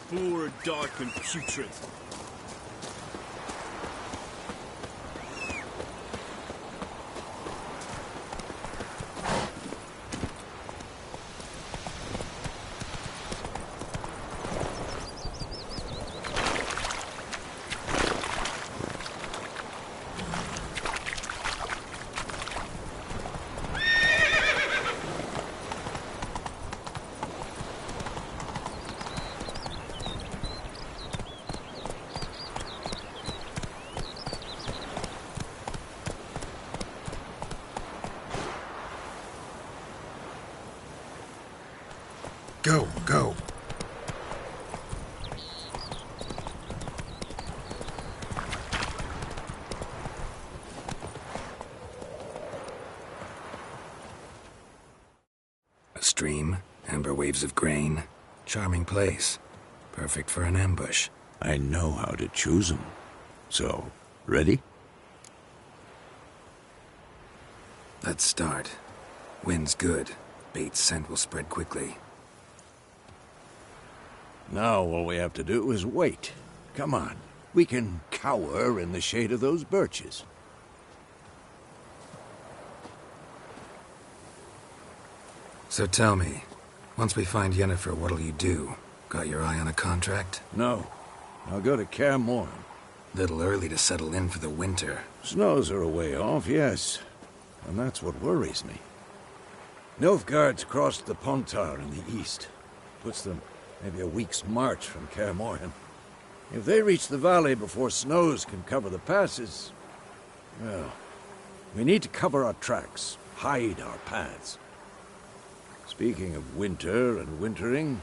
Poor, dark, and putrid. Go, go. A stream, amber waves of grain. Charming place. Perfect for an ambush. I know how to choose them. So, ready? Let's start. Wind's good. Bait's scent will spread quickly. Now all we have to do is wait. Come on. We can cower in the shade of those birches. So tell me, once we find Yennefer, what'll you do? Got your eye on a contract? No. I'll go to Kaer Morhen. Little early to settle in for the winter. Snows are a way off, yes. And that's what worries me. Nilfgaard's crossed the Pontar in the east. Puts them maybe a week's march from Kaer Morhen. If they reach the valley before snows can cover the passes, well, we need to cover our tracks, hide our paths. Speaking of winter and wintering,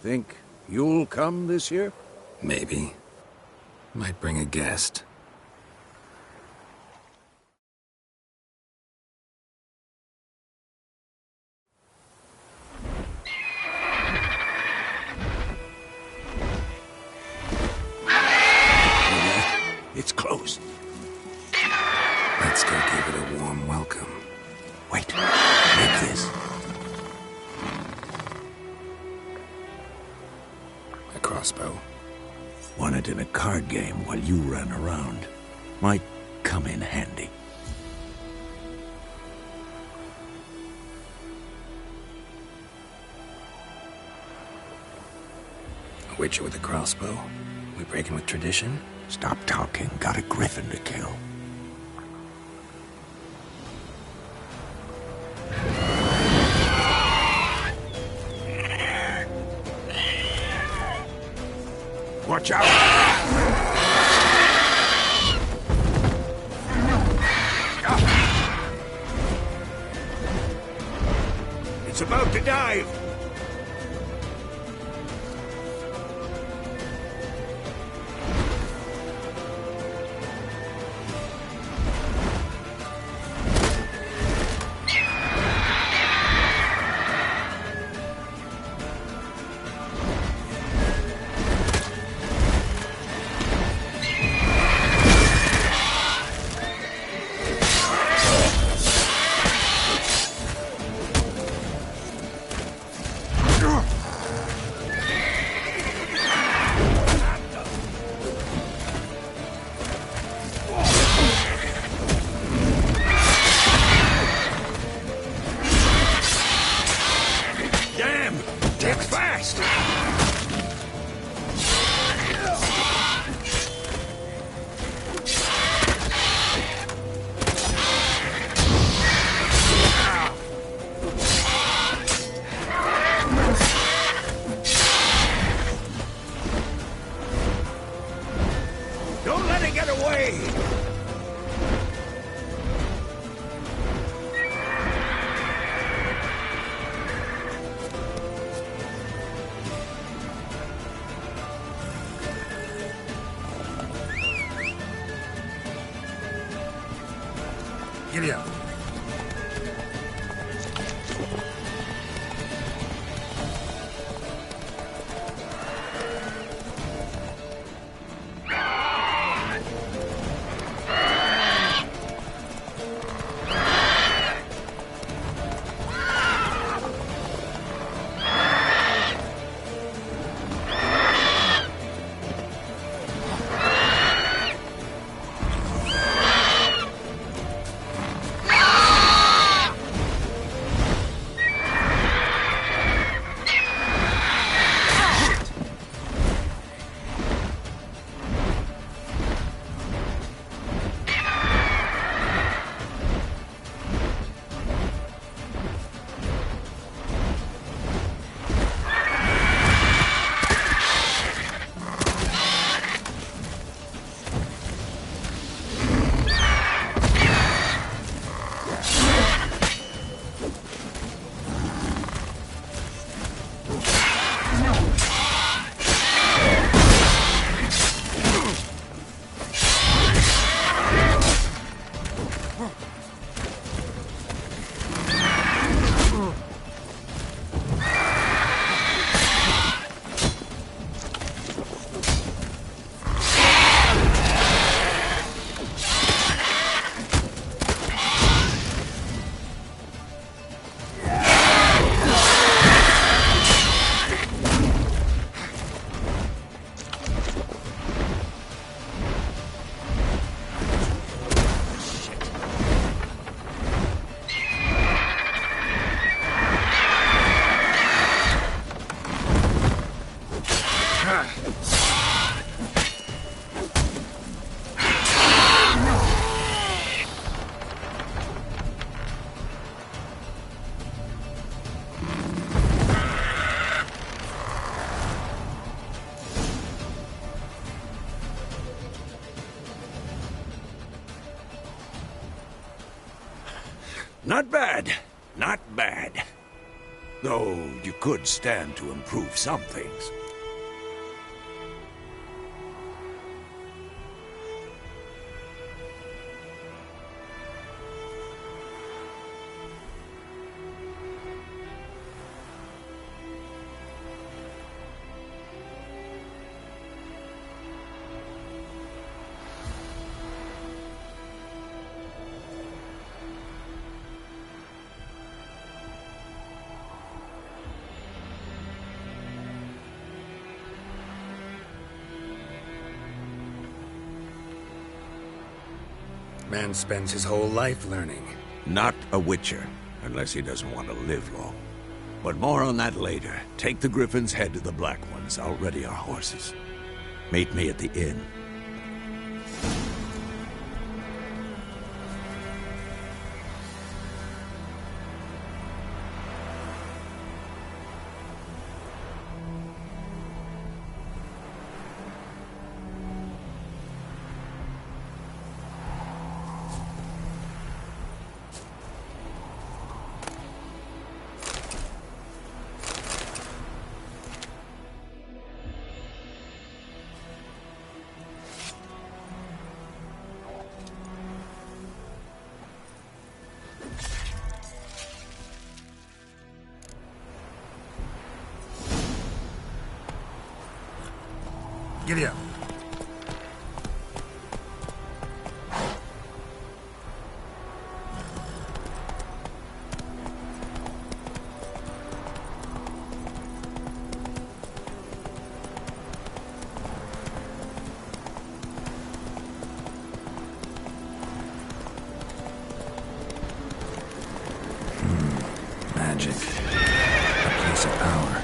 think you'll come this year? Maybe. Might bring a guest. It's closed. Let's go give it a warm welcome. Wait, take this. A crossbow. Won it in a card game while you ran around. Might come in handy. A witcher with a crossbow? We breaking with tradition? Stop talking. Got a griffin to kill. Watch out! It's about to dive! Giddy up. Not bad. Not bad. Though you could stand to improve some things. Man spends his whole life learning. Not a witcher, unless he doesn't want to live long. But more on that later. Take the Griffin's head to the Black Ones. I'll ready our horses. Meet me at the inn. Giddy up. Magic. A place of power.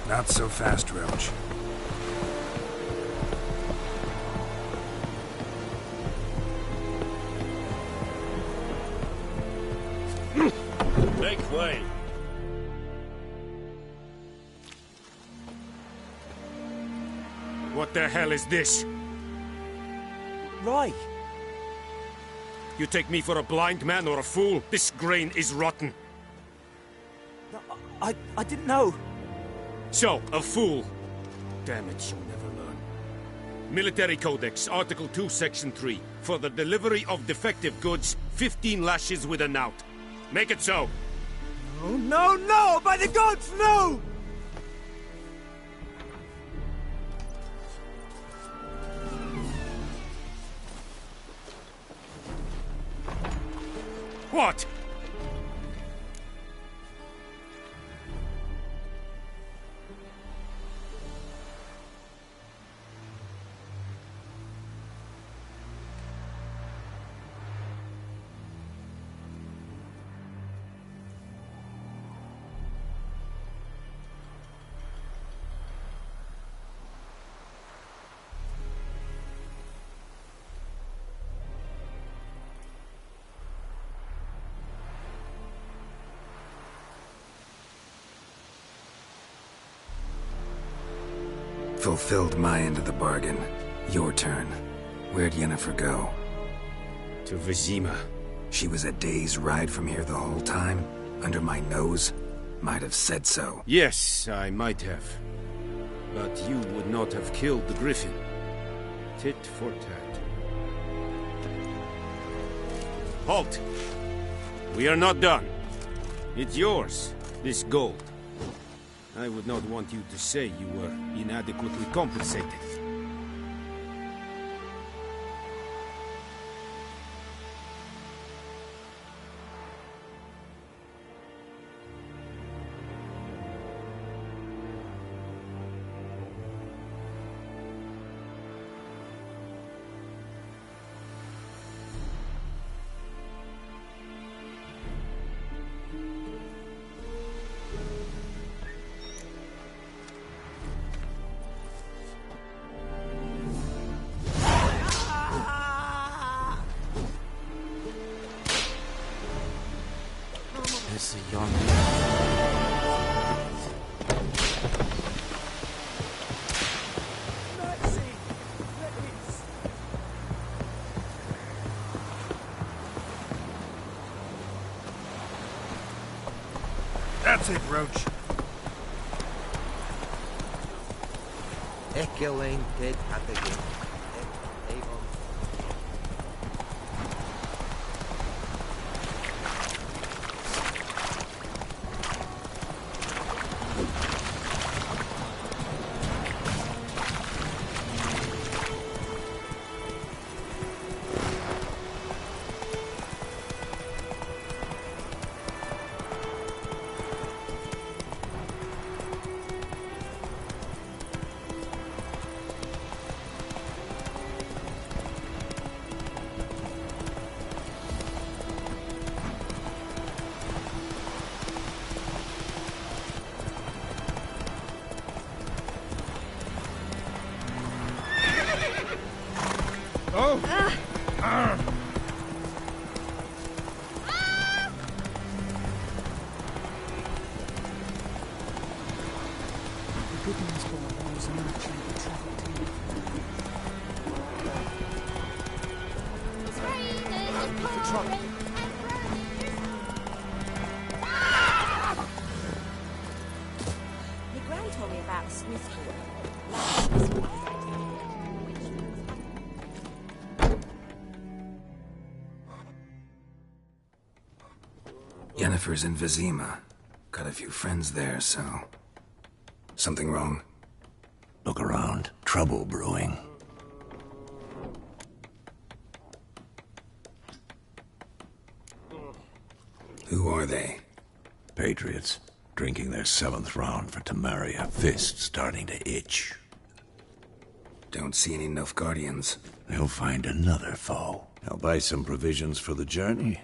Not so fast, Roach. Make way. What the hell is this? Rye! You take me for a blind man or a fool? This grain is rotten. No, I didn't know. So, a fool. Damn it, you'll never learn. Military Codex, Article 2, Section 3. For the delivery of defective goods, 15 lashes with a knout. Make it so. Oh, no, no! By the gods, no! What? Fulfilled my end of the bargain. Your turn. Where'd Yennefer go? To Vizima. She was a day's ride from here the whole time? Under my nose? Might have said so. Yes, I might have. But you would not have killed the Griffin. Tit for tat. Halt! We are not done. It's yours, this gold. I would not want you to say you were inadequately compensated. it, Roach. Echelane dead Abigail. Avon. Your gran told me about a Smith boy. Yennefer's in Vizima. Got a few friends there, so... Something wrong? Look around. Trouble brewing. Who are they? Patriots. Drinking their 7th round for Tamaria. Fist starting to itch. Don't see any Nilfgaardians. They'll find another foe. I'll buy some provisions for the journey.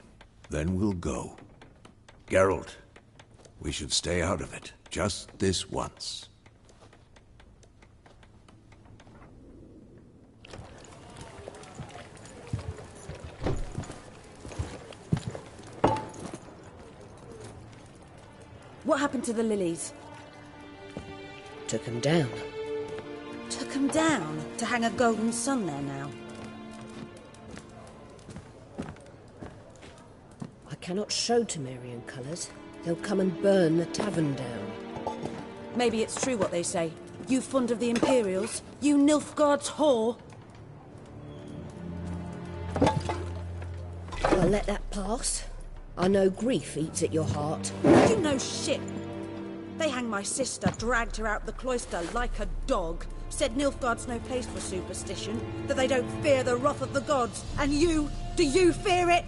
Then we'll go. Geralt, we should stay out of it. Just this once. What happened to the lilies? Took 'em down. Took 'em down to hang a golden sun there now. I cannot show Temerian colours. They'll come and burn the tavern down. Maybe it's true what they say. You fond of the Imperials? You Nilfgaard's whore? I'll let that pass. I know grief eats at your heart. You know shit. They hanged my sister, dragged her out the cloister like a dog. Said Nilfgaard's no place for superstition, that they don't fear the wrath of the gods. And you, do you fear it?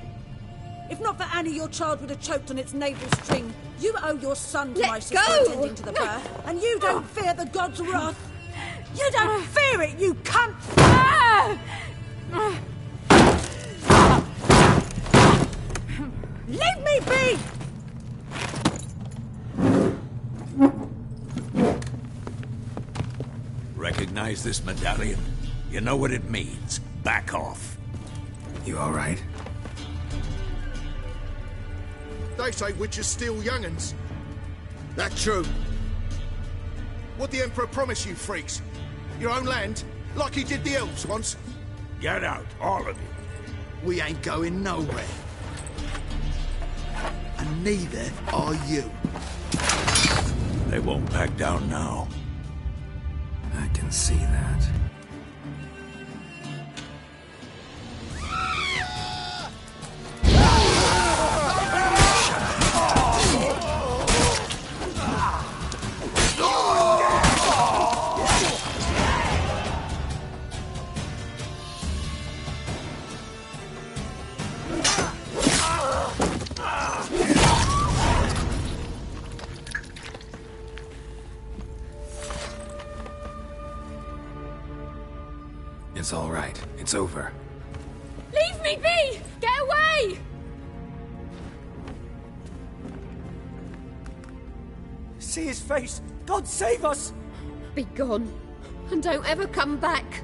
If not for Annie, your child would have choked on its navel string. You owe your son to my sister attending to the birth, and you don't fear the gods' wrath. You don't fear it, you cunt! Leave me be! Recognize this medallion? You know what it means. Back off. You all right? They say witches steal young'uns. That true. What the Emperor promise you, freaks? Your own land? Like he did the elves once? Get out, all of you. We ain't going nowhere. And neither are you. They won't back down now. I can see that. It's all right. It's over. Leave me be! Get away! See his face! God save us! Be gone, and don't ever come back.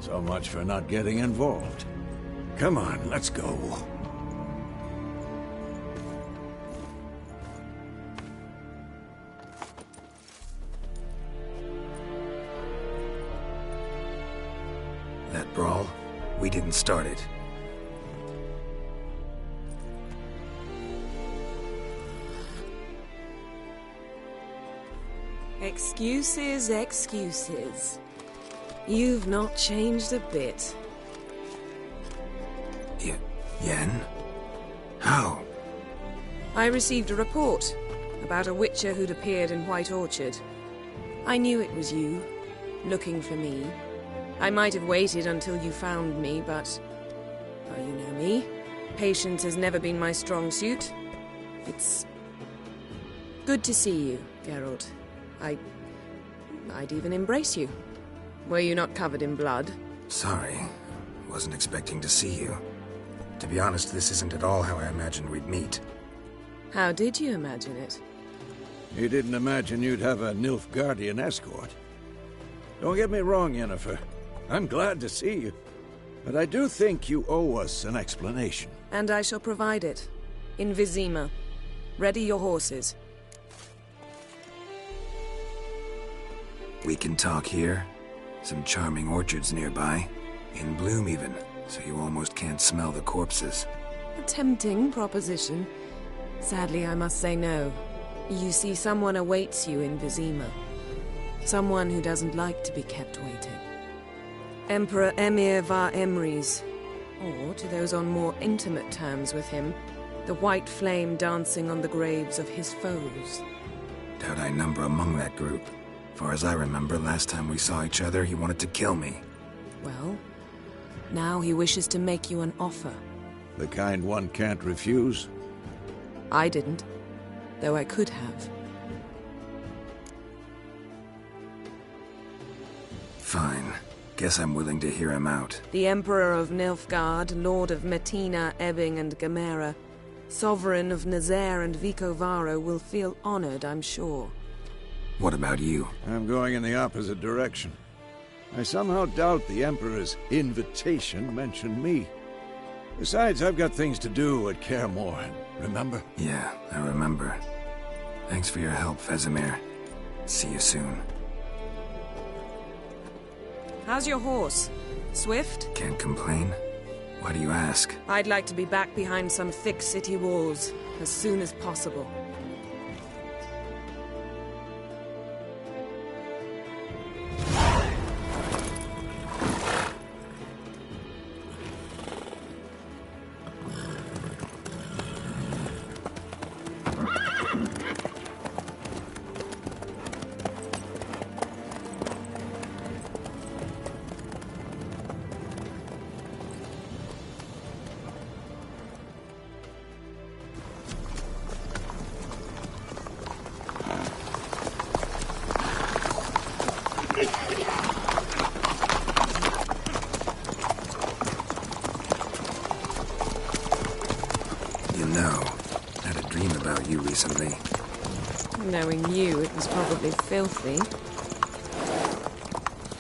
So much for not getting involved. Come on, let's go. That brawl, we didn't start it. Excuses, excuses. You've not changed a bit. Yen? How? I received a report about a witcher who'd appeared in White Orchard. I knew it was you, looking for me. I might have waited until you found me, but... well, you know me. Patience has never been my strong suit. It's... good to see you, Geralt. I'd even embrace you. Were you not covered in blood? Sorry. Wasn't expecting to see you. To be honest, this isn't at all how I imagined we'd meet. How did you imagine it? You didn't imagine you'd have a Nilfgaardian escort. Don't get me wrong, Yennefer. I'm glad to see you. But I do think you owe us an explanation. And I shall provide it. In Vizima. Ready your horses. We can talk here. Some charming orchards nearby. In bloom even, so you almost can't smell the corpses. A tempting proposition. Sadly, I must say no. You see, someone awaits you in Vizima. Someone who doesn't like to be kept waiting. Emperor Emir var Emrys. Or, to those on more intimate terms with him, the white flame dancing on the graves of his foes. Doubt I number among that group. Far as I remember, last time we saw each other, he wanted to kill me. Well, now he wishes to make you an offer. The kind one can't refuse? I didn't, though I could have. Fine. Guess I'm willing to hear him out. The Emperor of Nilfgaard, Lord of Metina, Ebbing and Gamera, Sovereign of Nazaire and Vicovaro will feel honored, I'm sure. What about you? I'm going in the opposite direction. I somehow doubt the Emperor's invitation mentioned me. Besides, I've got things to do at Kaer Morhen, remember? Yeah, I remember. Thanks for your help, Vesemir. See you soon. How's your horse? Swift? Can't complain. Why do you ask? I'd like to be back behind some thick city walls as soon as possible. Recently. Knowing you, it was probably filthy.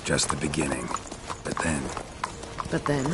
Just the beginning. But then... But then?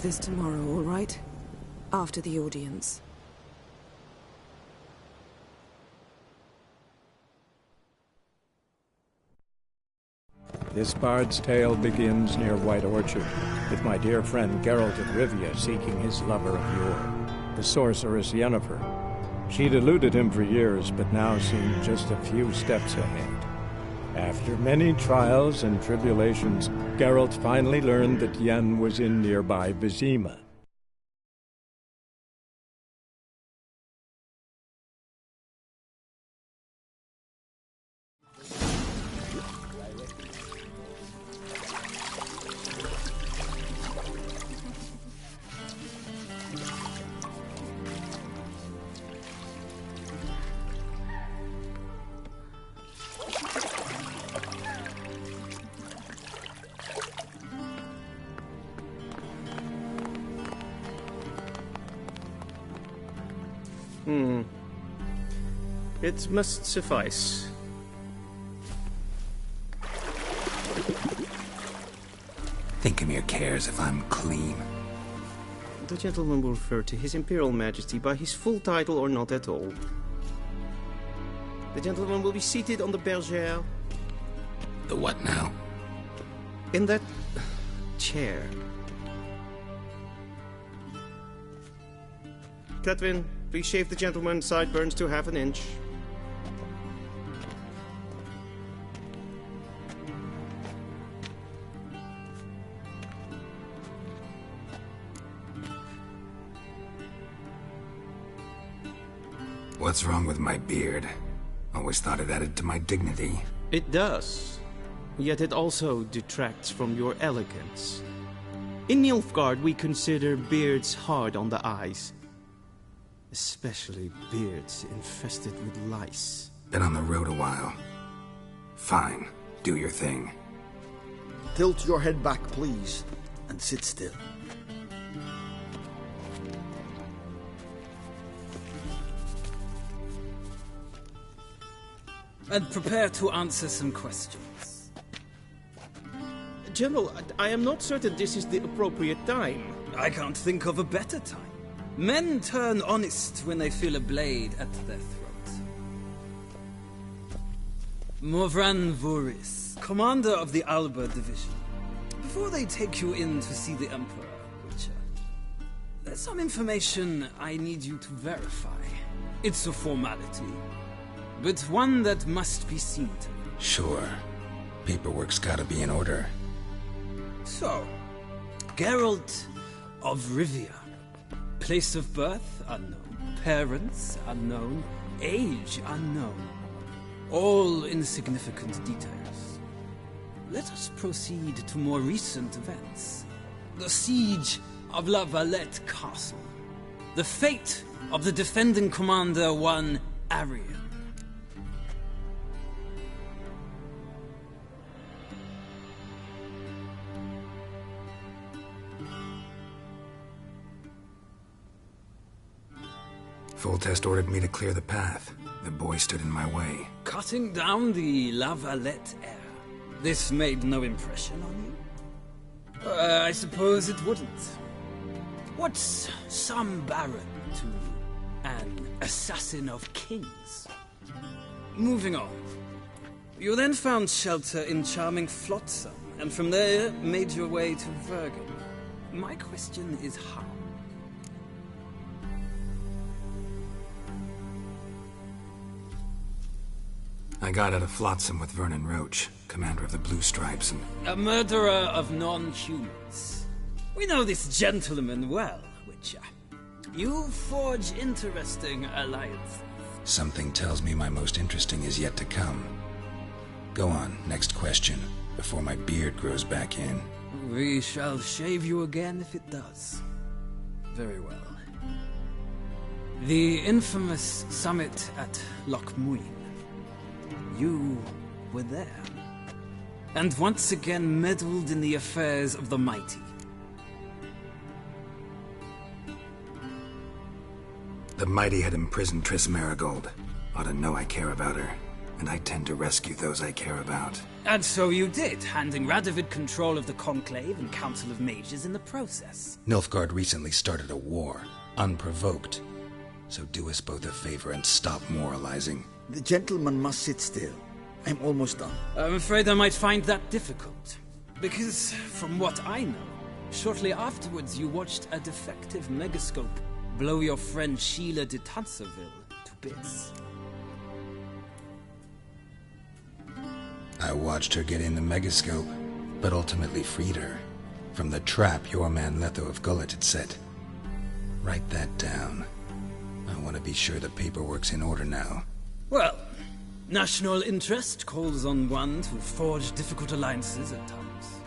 This tomorrow, all right? After the audience. This bard's tale begins near White Orchard, with my dear friend Geralt of Rivia seeking his lover of yore, the sorceress Yennefer. She'd eluded him for years, but now seemed just a few steps ahead. After many trials and tribulations, Geralt finally learned that Yen was in nearby Vizima. It must suffice. Thinkamere cares if I'm clean. The gentleman will refer to His Imperial Majesty by his full title or not at all. The gentleman will be seated on the bergère. The what now? In that chair. Cletwin, please shave the gentleman's sideburns to half an inch. What's wrong with my beard? Always thought it added to my dignity. It does. Yet it also detracts from your elegance. In Nilfgaard, we consider beards hard on the eyes. Especially beards infested with lice. Been on the road a while. Fine. Do your thing. Tilt your head back, please, and sit still. And prepare to answer some questions. General, I am not certain this is the appropriate time. I can't think of a better time. Men turn honest when they feel a blade at their throat. Morvran Voris, commander of the Alba Division. Before they take you in to see the Emperor, Witcher, there's some information I need you to verify. It's a formality, but one that must be seen to. Sure. Paperwork's gotta be in order. So, Geralt of Rivia. Place of birth, unknown. Parents, unknown. Age, unknown. All insignificant details. Let us proceed to more recent events. The siege of La Valette Castle. The fate of the defending commander, one Arian. Foltest ordered me to clear the path. The boy stood in my way. Cutting down the La Valette heir. This made no impression on you? I suppose it wouldn't. What's some baron to an assassin of kings? Moving on. You then found shelter in charming Flotsam, and from there made your way to Vergen. My question is how? I got out of Flotsam with Vernon Roach, commander of the Blue Stripes, and... A murderer of non-humans. We know this gentleman well, Witcher. You forge interesting alliances. Something tells me my most interesting is yet to come. Go on, next question, before my beard grows back in. We shall shave you again if it does. Very well. The infamous summit at Loch Muin. You were there. And once again meddled in the affairs of the mighty. The mighty had imprisoned Triss Marigold. Ought to know I care about her. And I tend to rescue those I care about. And so you did, handing Radovid control of the Conclave and Council of Mages in the process. Nilfgaard recently started a war, unprovoked. So do us both a favor and stop moralizing. The gentleman must sit still. I'm almost done. I'm afraid I might find that difficult. Because, from what I know, shortly afterwards you watched a defective megascope blow your friend Sheila de Tanserville to bits. I watched her get in the megascope, but ultimately freed her from the trap your man Letho of Gullet had set. Write that down. I want to be sure the paperwork's in order now. Well, national interest calls on one to forge difficult alliances at times.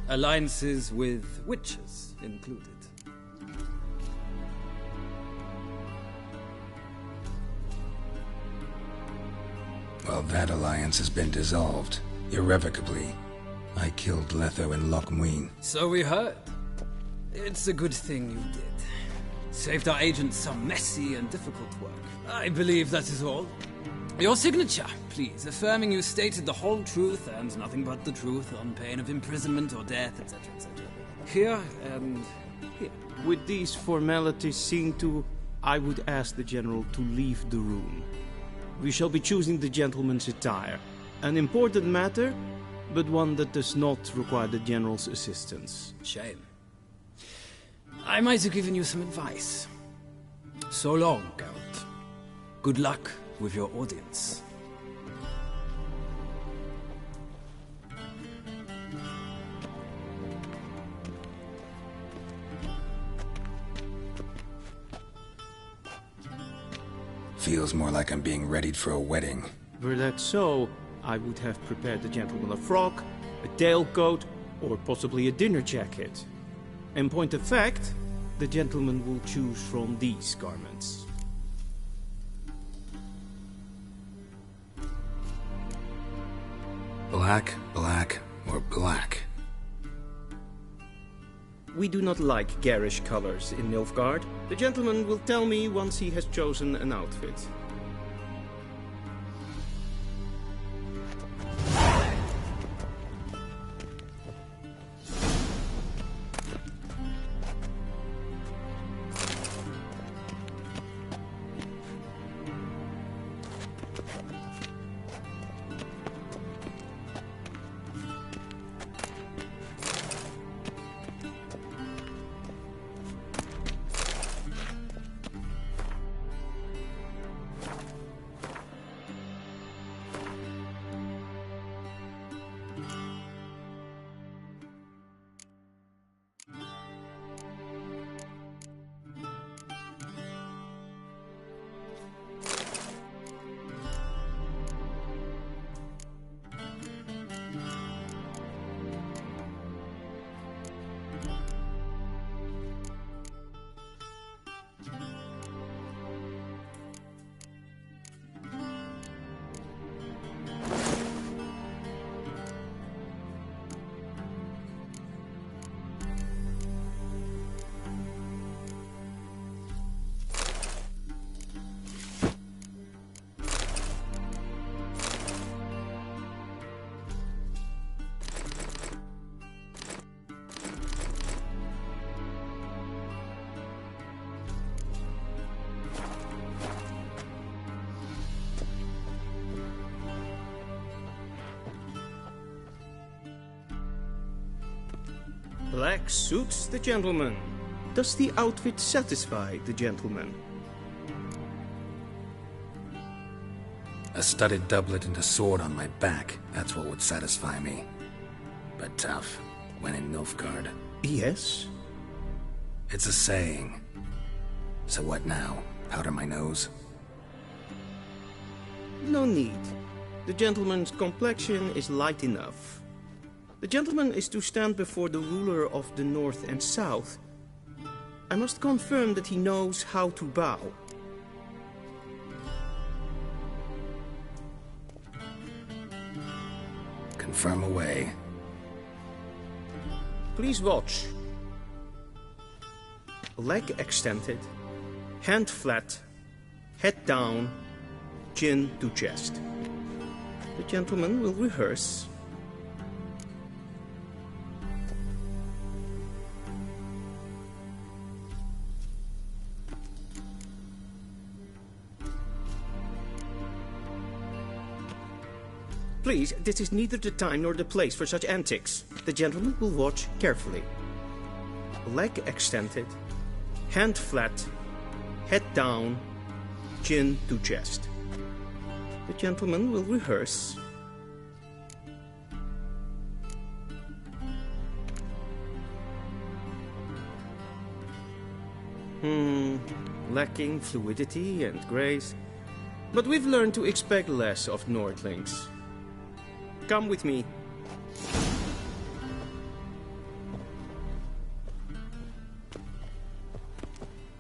Alliances with witches included. Well, that alliance has been dissolved, irrevocably. I killed Letho in Loch Muin. So we heard. It's a good thing you did. Saved our agents some messy and difficult work. I believe that is all. Your signature, please, affirming you stated the whole truth and nothing but the truth on pain of imprisonment or death, etc., etc. Here and here. With these formalities seen to, I would ask the General to leave the room. We shall be choosing the gentleman's attire. An important matter, but one that does not require the General's assistance. Shame. I might have given you some advice. So long, Geralt. Good luck with your audience. Feels more like I'm being readied for a wedding. Were that so, I would have prepared the gentleman a frock, a tailcoat, or possibly a dinner jacket. In point of fact, the gentleman will choose from these garments. Black, black, or black? We do not like garish colors in Nilfgaard. The gentleman will tell me once he has chosen an outfit. Black suits the gentleman. Does the outfit satisfy the gentleman? A studded doublet and a sword on my back, that's what would satisfy me. But tough, when in Nilfgaard. Yes? It's a saying. So what now? Powder my nose? No need. The gentleman's complexion is light enough. The gentleman is to stand before the ruler of the North and South. I must confirm that he knows how to bow. Confirm away. Please watch. Leg extended, hand flat, head down, chin to chest. The gentleman will rehearse. Please, this is neither the time nor the place for such antics. The gentleman will watch carefully. Leg extended, hand flat, head down, chin to chest. The gentleman will rehearse. Lacking fluidity and grace. But we've learned to expect less of Nordlings. Come with me.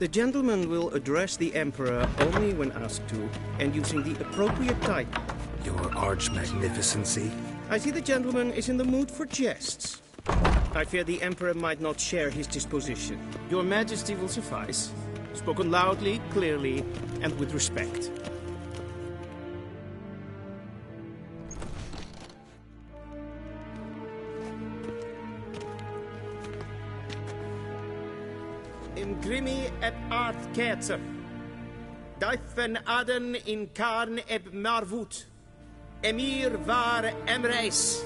The gentleman will address the Emperor only when asked to, and using the appropriate title. Your Arch-Magnificency? I see the gentleman is in the mood for jests. I fear the Emperor might not share his disposition. Your Majesty will suffice. spoken loudly, clearly, and with respect. Imgrimi et art ketzer. Daifen aden in karn eb marvut. Emir var emreis.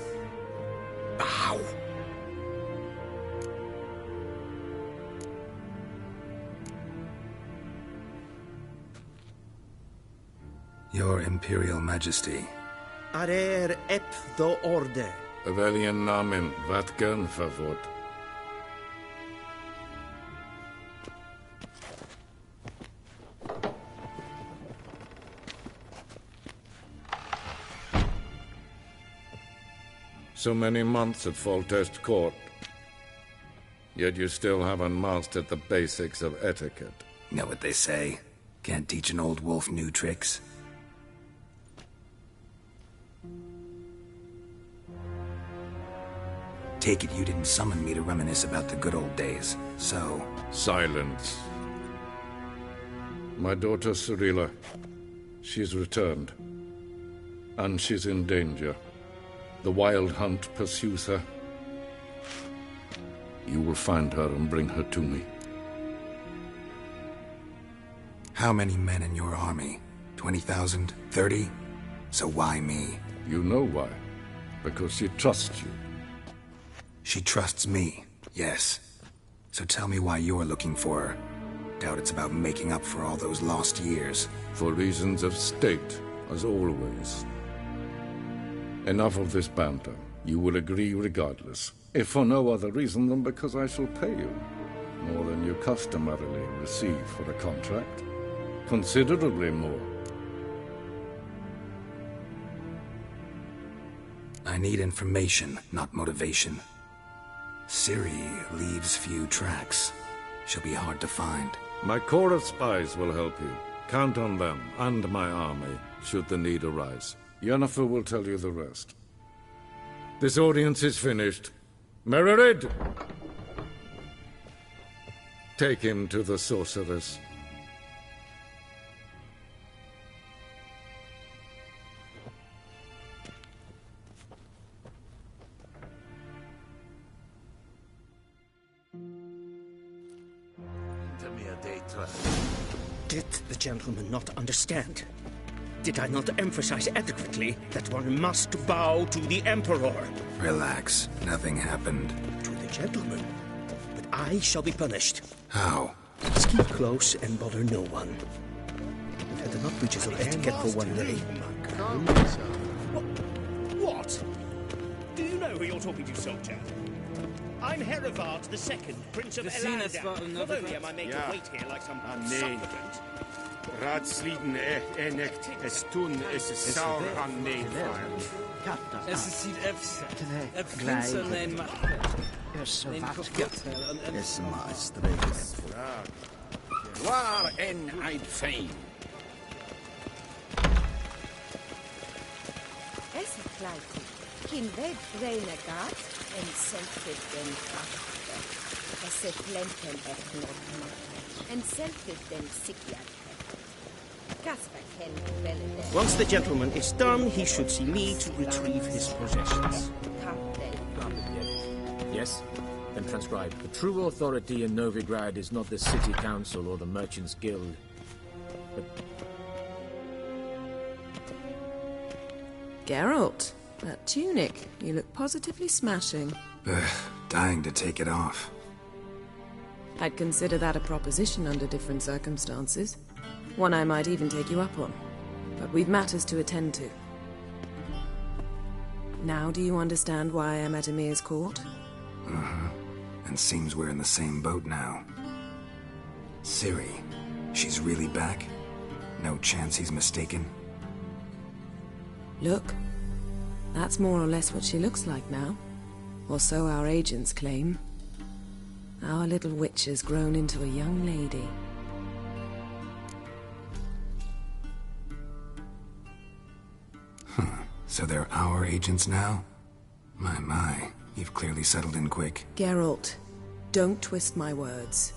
Bow. Your Imperial Majesty. Arer ep do orde. Weljen namen, wat gern favor. So many months at Foltest Court. Yet you still haven't mastered the basics of etiquette. Know what they say? Can't teach an old wolf new tricks. Take it you didn't summon me to reminisce about the good old days, so... Silence. My daughter Cirilla, she's returned. And she's in danger. The Wild Hunt pursues her. You will find her and bring her to me. How many men in your army? 20,000? 30? So why me? You know why. Because she trusts you. She trusts me, yes. So tell me why you're looking for her. Doubt it's about making up for all those lost years. For reasons of state, as always. Enough of this banter. You will agree regardless. If for no other reason than because I shall pay you. More than you customarily receive for a contract. Considerably more. I need information, not motivation. Ciri leaves few tracks. She'll be hard to find. My corps of spies will help you. Count on them, and my army, should the need arise. Yennefer will tell you the rest. This audience is finished. Mererid! Take him to the sorceress. Did the gentleman not understand? Did I not emphasize adequately that one must bow to the Emperor? Relax. Nothing happened. To the gentleman. But I shall be punished. How? Let's keep close and bother no one. We've had enough breaches of etiquette for one day. What? Do you know who you're talking to, soldier? I'm Herivard II, Prince of Elanda. Not only am I made to wait here like some supplicant. Raadsliden echt es tun, es is sauer aan neervallen. Es ist het prinsen neem Es maestreges. Waar en uit fijn. Es kleid. Kin ved renegat en selfit den krachte. Es plenten et not en selfit den sikyat. Once the gentleman is done, he should see me to retrieve his possessions. Yes? Then transcribe. The true authority in Novigrad is not the city council or the merchants' guild, but... Geralt, that tunic. You look positively smashing. Dying to take it off. I'd consider that a proposition under different circumstances. One I might even take you up on. But we've matters to attend to. Now do you understand why I'm at Emir's court? Uh-huh. And seems we're in the same boat now. Ciri, she's really back? No chance he's mistaken? Look, that's more or less what she looks like now. Or so our agents claim. Our little witch has grown into a young lady. So they're our agents now? My, you've clearly settled in quick. Geralt, don't twist my words.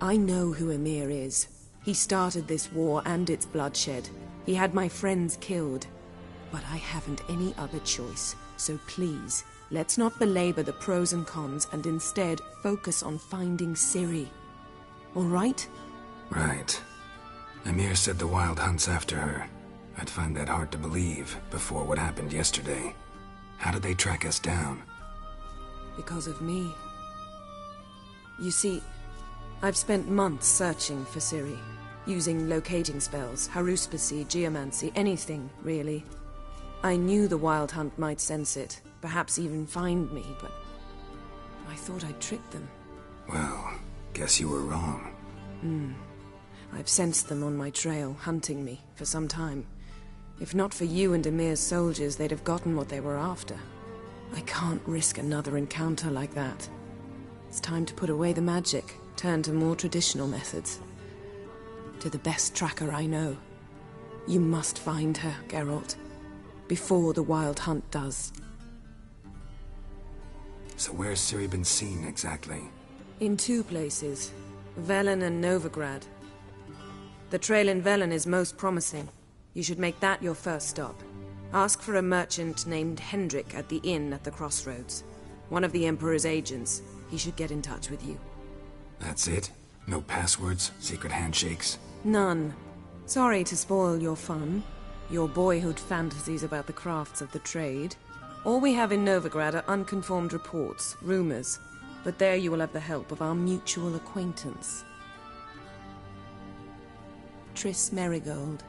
I know who Emir is. He started this war and its bloodshed. He had my friends killed. But I haven't any other choice. So please, let's not belabor the pros and cons and instead focus on finding Ciri. All right? Right. Emir said the Wild hunt's after her. I'd find that hard to believe before what happened yesterday. How did they track us down? Because of me. You see, I've spent months searching for Ciri, using locating spells, haruspicy, geomancy, anything, really. I knew the Wild Hunt might sense it, perhaps even find me, but I thought I'd tricked them. Well, guess you were wrong. I've sensed them on my trail, hunting me, for some time. If not for you and Emir's soldiers, they'd have gotten what they were after. I can't risk another encounter like that. It's time to put away the magic, turn to more traditional methods. To the best tracker I know. You must find her, Geralt. Before the Wild Hunt does. So where's Ciri been seen, exactly? In 2 places. Velen and Novigrad. The trail in Velen is most promising. You should make that your first stop. Ask for a merchant named Hendrik at the inn at the crossroads. One of the Emperor's agents. He should get in touch with you. That's it? No passwords? Secret handshakes? None. Sorry to spoil your fun. Your boyhood fantasies about the crafts of the trade. All we have in Novigrad are unconformed reports, rumors. But there you will have the help of our mutual acquaintance. Triss Merigold.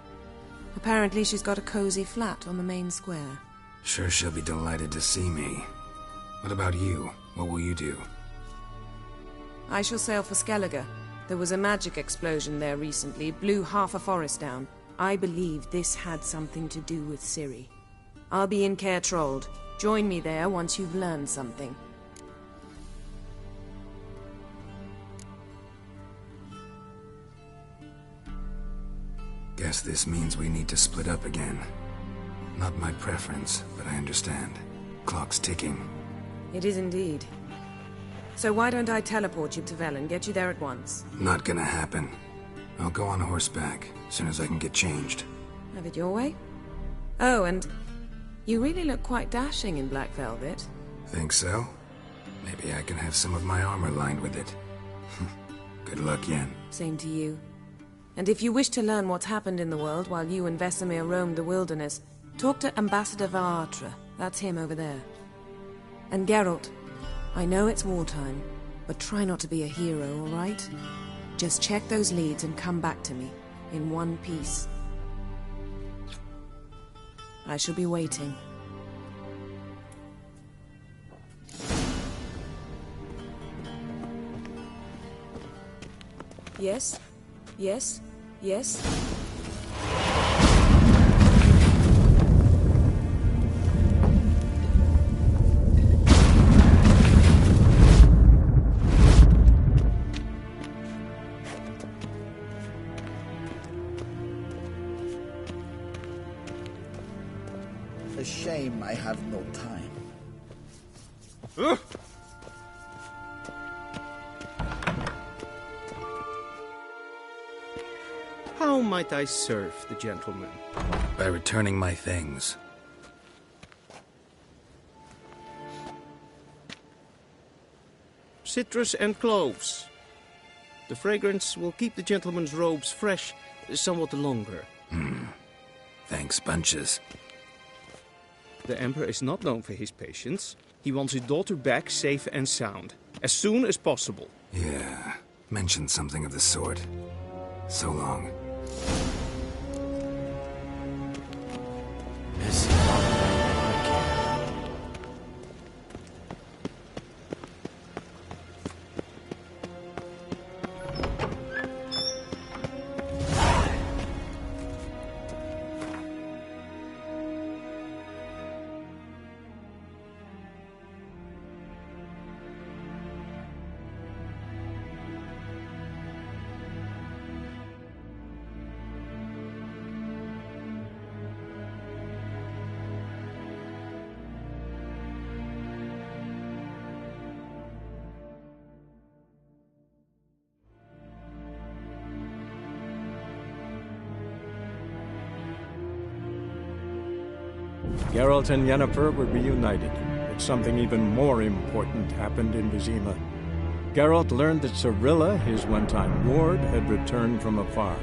Apparently she's got a cozy flat on the main square. Sure she'll be delighted to see me. What about you? What will you do? I shall sail for Skellige. There was a magic explosion there recently, blew half a forest down. I believe this had something to do with Ciri. I'll be in Caer Trold. Join me there once you've learned something. Guess this means we need to split up again. Not my preference, but I understand. Clock's ticking. It is indeed. So why don't I teleport you to Velen, get you there at once? Not gonna happen. I'll go on horseback, as soon as I can get changed. Have it your way? Oh, and you really look quite dashing in black velvet. Think so? Maybe I can have some of my armor lined with it. Good luck, Yen. Same to you. And if you wish to learn what's happened in the world while you and Vesemir roamed the wilderness, talk to Ambassador Varatra. That's him over there. And Geralt, I know it's wartime, but try not to be a hero, all right? Just check those leads and come back to me, in one piece. I shall be waiting. Yes? Yes? Yes? A shame I have no time. How might I serve the gentleman? By returning my things. Citrus and cloves. The fragrance will keep the gentleman's robes fresh somewhat longer. Thanks, bunches. The Emperor is not known for his patience. He wants his daughter back safe and sound, as soon as possible. Yeah, mentioned something of the sort. So long. Geralt and Yennefer were reunited, but something even more important happened in Vizima. Geralt learned that Cirilla, his one-time ward, had returned from afar,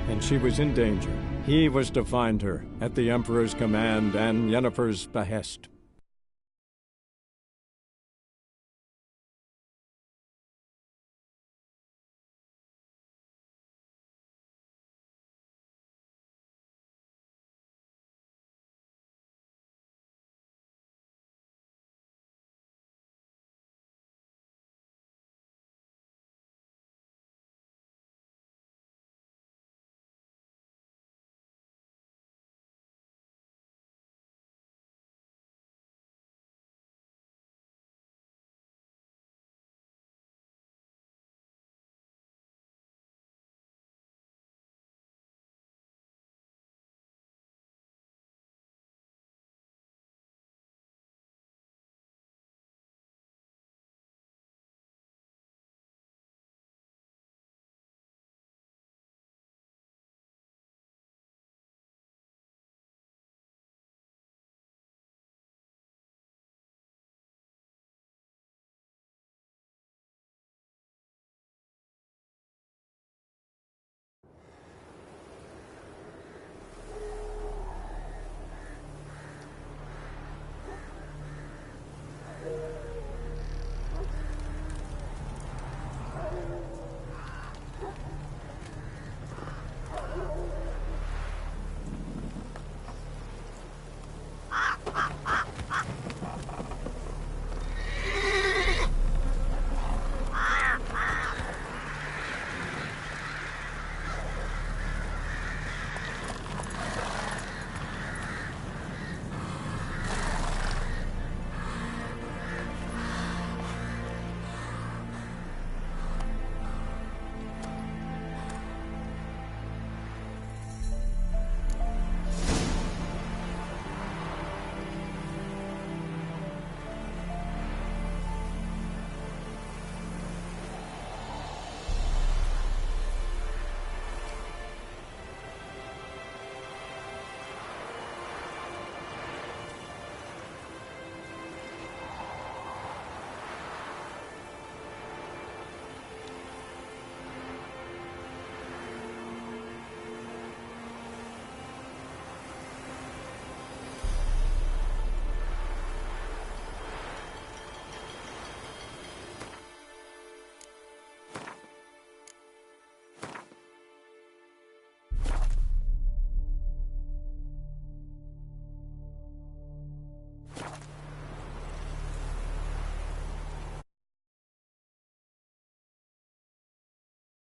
and she was in danger. He was to find her, at the Emperor's command and Yennefer's behest.